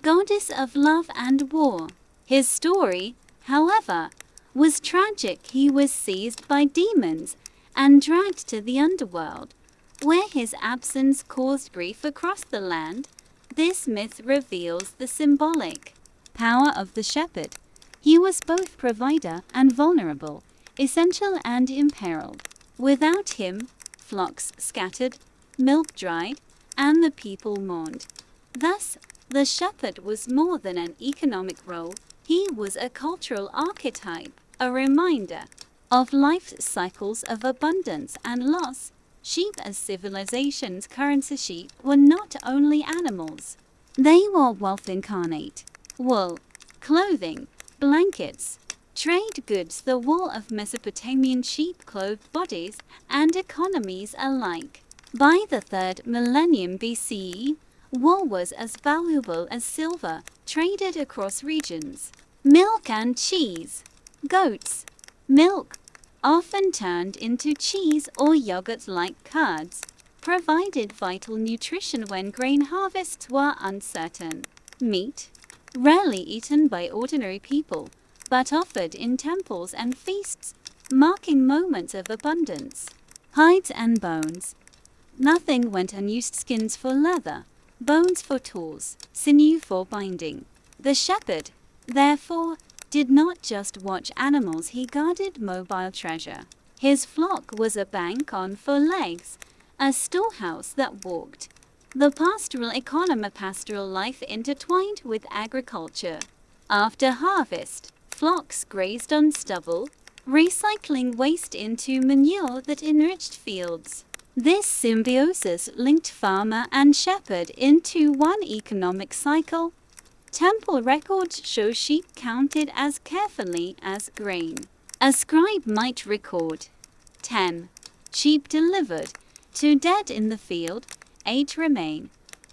goddess of love and war. His story, however, was tragic. He was seized by demons and dragged to the underworld, where his absence caused grief across the land. This myth reveals the symbolic power of the shepherd. He was both provider and vulnerable, essential and imperiled. Without him, flocks scattered, milk dried, and the people mourned. Thus, the shepherd was more than an economic role. He was a cultural archetype, a reminder of life's cycles of abundance and loss. Sheep as civilization's currency. Sheep were not only animals, they were wealth incarnate. Wool, clothing, blankets, trade goods. The wool of Mesopotamian sheep clothed bodies and economies alike. By the 3rd millennium BCE, wool was as valuable as silver, traded across regions. Milk and cheese. Goats' milk, often turned into cheese or yogurt-like curds, provided vital nutrition when grain harvests were uncertain. Meat, rarely eaten by ordinary people, but offered in temples and feasts, marking moments of abundance. Hides and bones. Nothing went unused. Skins for leather, bones for tools, sinew for binding. The shepherd, therefore, did not just watch animals, he guarded mobile treasure. His flock was a bank on four legs, a storehouse that walked. The pastoral economy. Pastoral life intertwined with agriculture. After harvest, flocks grazed on stubble, recycling waste into manure that enriched fields. This symbiosis linked farmer and shepherd into one economic cycle. Temple records show sheep counted as carefully as grain. A scribe might record 10 sheep delivered, 2 dead in the field, 8 remain.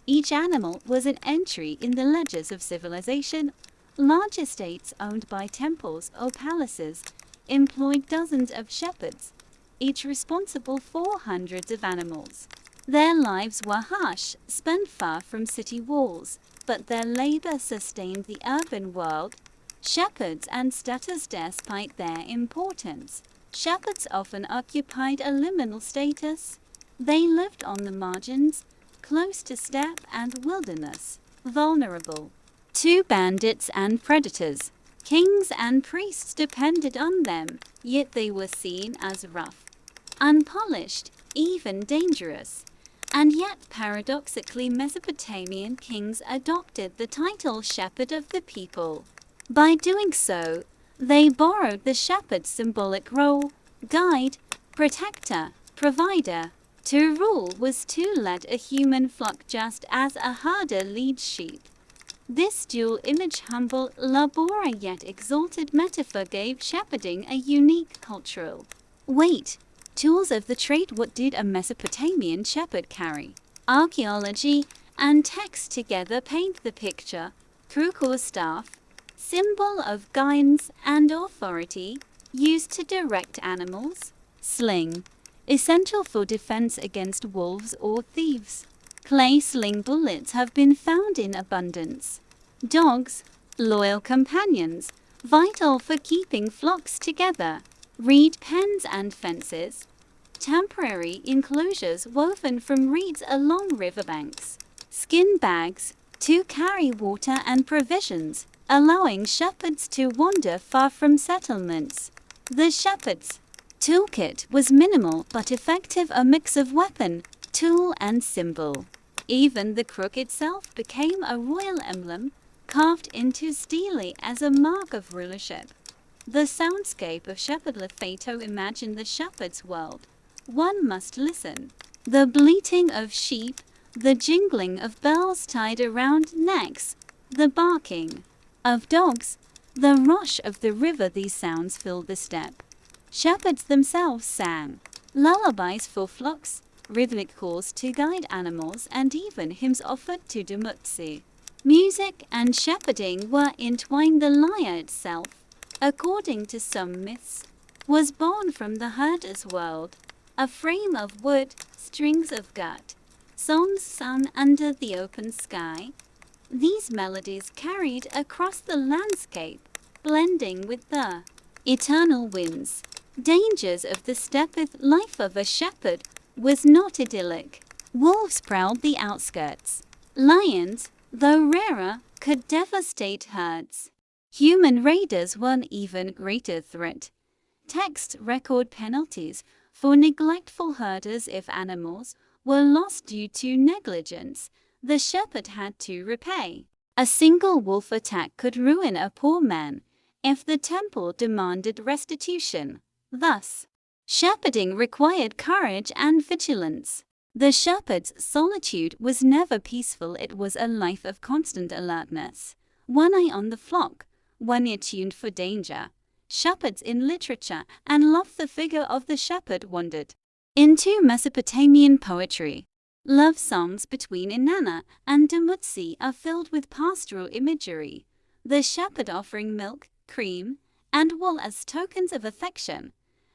Each animal was an entry in the ledgers of civilization. Large estates owned by temples or palaces employed dozens of shepherds, each responsible for hundreds of animals. Their lives were harsh, spent far from city walls, but their labor sustained the urban world. Shepherds and status. Despite their importance, shepherds often occupied a liminal status. They lived on the margins, close to steppe and wilderness, vulnerable to bandits and predators. Kings and priests depended on them, yet they were seen as rough, unpolished, even dangerous. And yet, paradoxically, Mesopotamian kings adopted the title shepherd of the people. By doing so, they borrowed the shepherd's symbolic role: guide, protector, provider. To rule was to lead a human flock just as a herder leads sheep. This dual image, humble, laborious yet exalted metaphor, gave shepherding a unique cultural weight. Tools of the trade. What did a Mesopotamian shepherd carry? Archaeology and text together paint the picture. Crook or staff, symbol of guidance and authority, used to direct animals. Sling, essential for defense against wolves or thieves. Clay sling bullets have been found in abundance. Dogs, loyal companions, vital for keeping flocks together. Reed pens and fences, temporary enclosures woven from reeds along riverbanks. Skin bags, to carry water and provisions, allowing shepherds to wander far from settlements. The shepherd's toolkit was minimal but effective, a mix of weapon, tool and symbol. Even the crook itself became a royal emblem, carved into stele as a mark of rulership. The soundscape of shepherd Lefato. Imagine the shepherd's world. One must listen. The bleating of sheep, the jingling of bells tied around necks, the barking of dogs, the rush of the river. These sounds filled the steppe. Shepherds themselves sang lullabies for flocks, rhythmic calls to guide animals, and even hymns offered to Dumuzi. Music and shepherding were entwined. The lyre itself, according to some myths, was born from the herder's world, a frame of wood, strings of gut, songs sung under the open sky. These melodies carried across the landscape, blending with the eternal winds. Dangers of the steppe. Life of a shepherd was not idyllic. Wolves prowled the outskirts. Lions, though rarer, could devastate herds. Human raiders were an even greater threat. Texts record penalties for neglectful herders if animals were lost due to negligence. The shepherd had to repay. A single wolf attack could ruin a poor man if the temple demanded restitution. Thus, shepherding required courage and vigilance. The shepherd's solitude was never peaceful. It was a life of constant alertness. One eye on the flock, one ear tuned for danger. Shepherds in literature and love. The figure of the shepherd wandered into Mesopotamian poetry. Love songs between Inanna and Dumuzi are filled with pastoral imagery. The shepherd offering milk, cream, and wool as tokens of affection.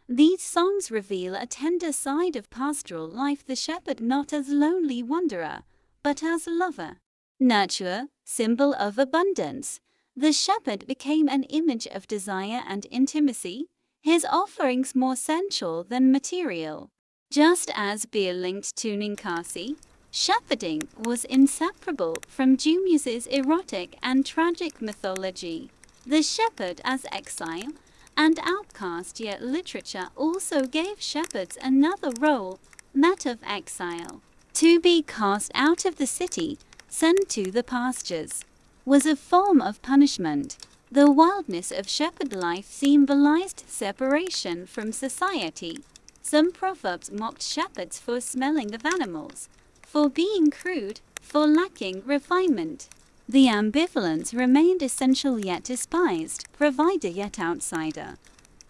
These songs reveal a tender side of pastoral life, the shepherd not as lonely wanderer, but as lover. Nurturer, symbol of abundance. The shepherd became an image of desire and intimacy, his offerings more sensual than material. Just as beer linked to Ninkasi, shepherding was inseparable from Dumuzi's erotic and tragic mythology. The shepherd as exile and outcast, yet literature also gave shepherds another role, that of exile. To be cast out of the city, sent to the pastures, was a form of punishment. The wildness of shepherd life symbolized separation from society. Some proverbs mocked shepherds for smelling of animals, for being crude, for lacking refinement. The ambivalence remained essential yet despised, provider yet outsider.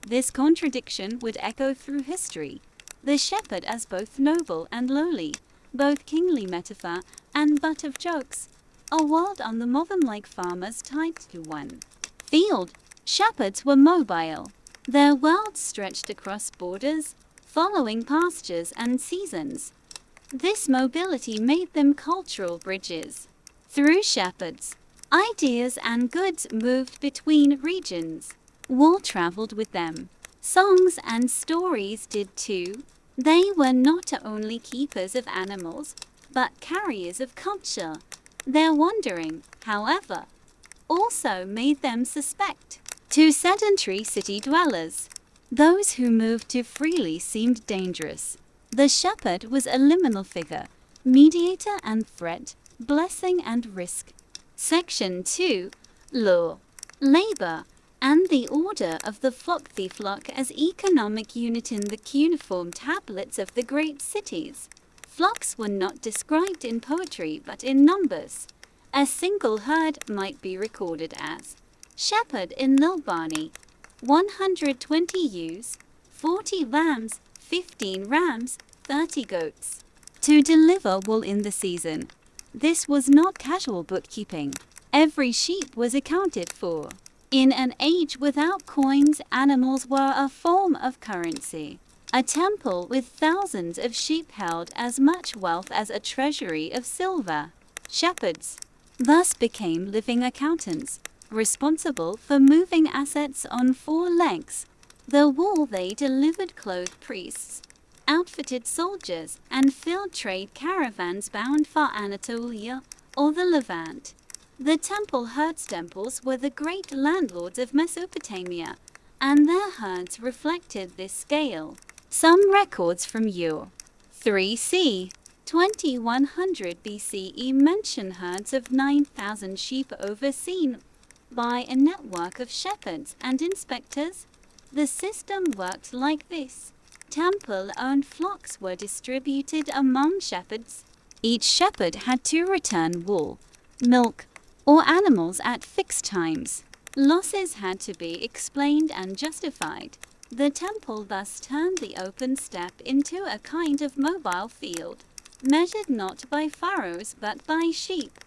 This contradiction would echo through history. The shepherd as both noble and lowly, both kingly metaphor and butt of jokes, a world on the move like farmers tied to one field. Shepherds were mobile. Their worlds stretched across borders, following pastures and seasons. This mobility made them cultural bridges. Through shepherds, ideas and goods moved between regions. Wool traveled with them. Songs and stories did too. They were not only keepers of animals, but carriers of culture. Their wandering, however, also made them suspect to sedentary city dwellers. Those who moved too freely seemed dangerous. The shepherd was a liminal figure, mediator and threat, blessing and risk. Section 2. Law, labor, and the order of the flock. The flock as economic unit in the cuneiform tablets of the great cities. Flocks were not described in poetry but in numbers. A single herd might be recorded as shepherd in Lilbani, 120 ewes, 40 lambs, 15 rams, 30 goats. To deliver wool in the season. This was not casual bookkeeping. Every sheep was accounted for. In an age without coins, animals were a form of currency. A temple with thousands of sheep held as much wealth as a treasury of silver. Shepherds thus became living accountants, responsible for moving assets on 4 legs. The wool they delivered clothed priests, outfitted soldiers, and filled trade caravans bound for Anatolia or the Levant. The temple herds. Temples were the great landlords of Mesopotamia, and their herds reflected this scale. Some records from Ur. 3c. 2100 BCE mention herds of 9,000 sheep overseen by a network of shepherds and inspectors. The system worked like this. Temple-owned flocks were distributed among shepherds. Each shepherd had to return wool, milk, or animals at fixed times. Losses had to be explained and justified. The temple thus turned the open steppe into a kind of mobile field, measured not by furrows but by sheep.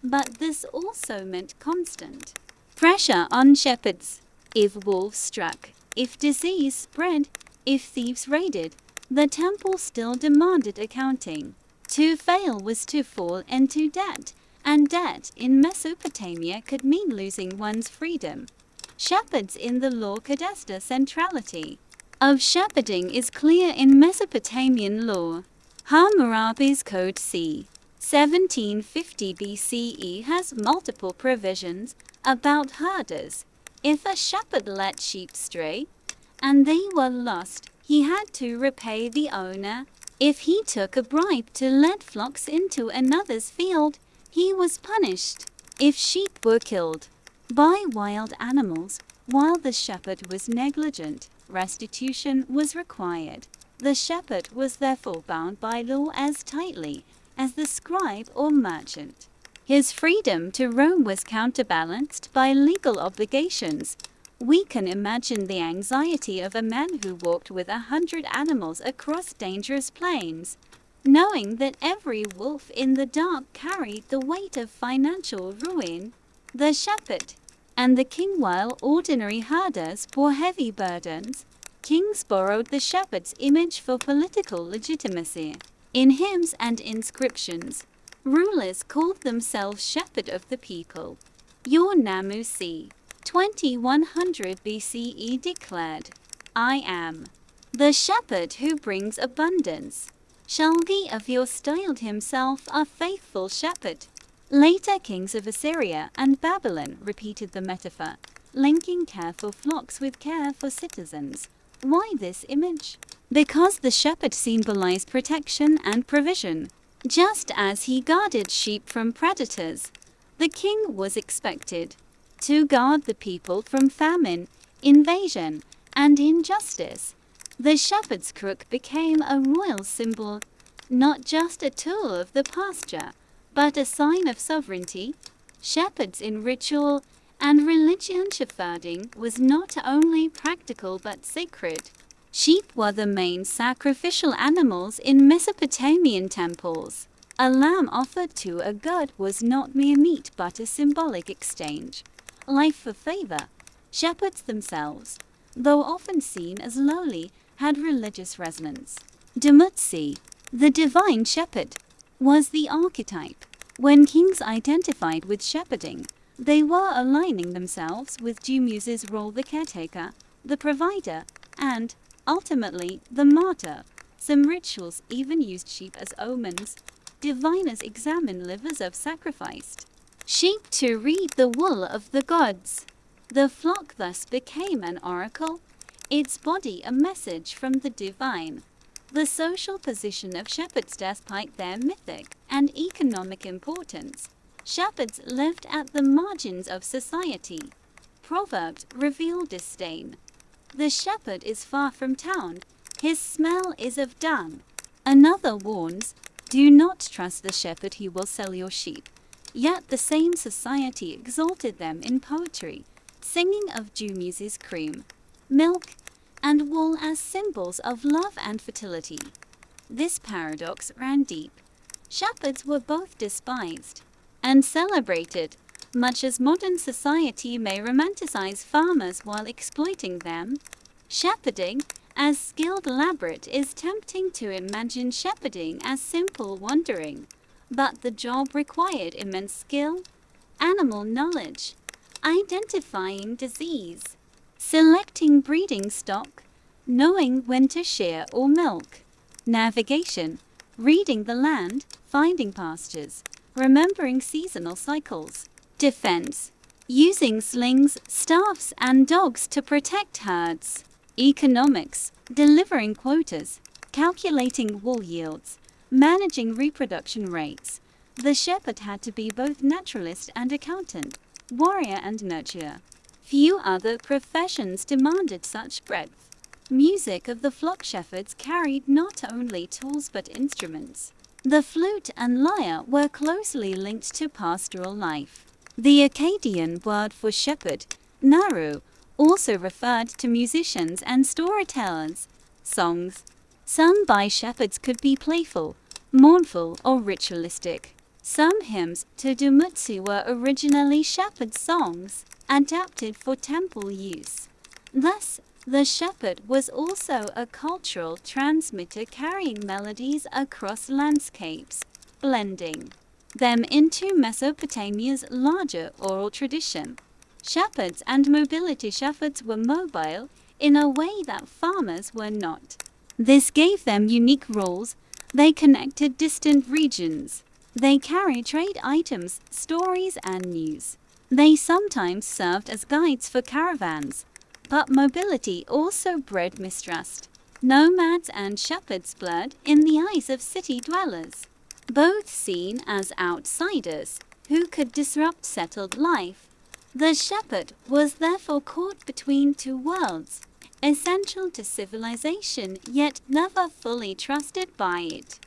But this also meant constant pressure on shepherds. If wolves struck, if disease spread, if thieves raided, the temple still demanded accounting. To fail was to fall into debt, and debt in Mesopotamia could mean losing one's freedom. Shepherds in the law cadastre centrality of shepherding is clear in Mesopotamian law. Hammurabi's Code c. 1750 BCE has multiple provisions about herders. If a shepherd let sheep stray, and they were lost, he had to repay the owner. If he took a bribe to let flocks into another's field, he was punished. If sheep were killed by wild animals while the shepherd was negligent, restitution was required. The shepherd was therefore bound by law as tightly as the scribe or merchant. His freedom to roam was counterbalanced by legal obligations. We can imagine the anxiety of a man who walked with 100 animals across dangerous plains, knowing that every wolf in the dark carried the weight of financial ruin. The shepherd and the king, while ordinary herders bore heavy burdens, kings borrowed the shepherd's image for political legitimacy. In hymns and inscriptions, rulers called themselves shepherd of the people. Your Dumuzi, 2100 BCE declared, "I am the shepherd who brings abundance." Shalgi of Ur styled himself a faithful shepherd. Later kings of Assyria and Babylon repeated the metaphor, linking care for flocks with care for citizens. Why this image? Because the shepherd symbolized protection and provision. Just as he guarded sheep from predators, the king was expected to guard the people from famine, invasion, and injustice. The shepherd's crook became a royal symbol, not just a tool of the pasture, but a sign of sovereignty. Shepherds in ritual and religion, shepherding was not only practical but sacred. Sheep were the main sacrificial animals in Mesopotamian temples. A lamb offered to a god was not mere meat but a symbolic exchange. Life for favor. Shepherds themselves, though often seen as lowly, had religious resonance. Dumuzi, the divine shepherd, was the archetype. When kings identified with shepherding, they were aligning themselves with Dumuzi's role, the caretaker, the provider, and, ultimately, the martyr. Some rituals even used sheep as omens. Diviners examined livers of sacrificed sheep to read the will of the gods. The flock thus became an oracle, its body a message from the divine. The social position of shepherds, despite their mythic and economic importance, shepherds lived at the margins of society. Proverbs reveal disdain. The shepherd is far from town, his smell is of dung. Another warns, do not trust the shepherd, he will sell your sheep. Yet the same society exalted them in poetry, singing of Dumuzi's cream, milk, and wool as symbols of love and fertility. This paradox ran deep. Shepherds were both despised and celebrated, much as modern society may romanticize farmers while exploiting them. Shepherding, as skilled elaborate, is tempting to imagine shepherding as simple wandering, but the job required immense skill, animal knowledge, identifying disease, selecting breeding stock, knowing when to shear or milk, navigation, reading the land, finding pastures, remembering seasonal cycles, defense, using slings, staffs, and dogs to protect herds, economics, delivering quotas, calculating wool yields, managing reproduction rates. The shepherd had to be both naturalist and accountant, warrior and nurturer. Few other professions demanded such breadth. Music of the flock shepherds carried not only tools but instruments. The flute and lyre were closely linked to pastoral life. The Akkadian word for shepherd, naru, also referred to musicians and storytellers. Songs sung by shepherds could be playful, mournful, or ritualistic. Some hymns to Dumuzi were originally shepherd songs, adapted for temple use. Thus, the shepherd was also a cultural transmitter carrying melodies across landscapes, blending them into Mesopotamia's larger oral tradition. Shepherds and mobility shepherds were mobile in a way that farmers were not. This gave them unique roles. They connected distant regions. They carried trade items, stories, and news. They sometimes served as guides for caravans. But mobility also bred mistrust. Nomads and shepherds blurred in the eyes of city dwellers, both seen as outsiders who could disrupt settled life. The shepherd was therefore caught between two worlds, essential to civilization yet never fully trusted by it.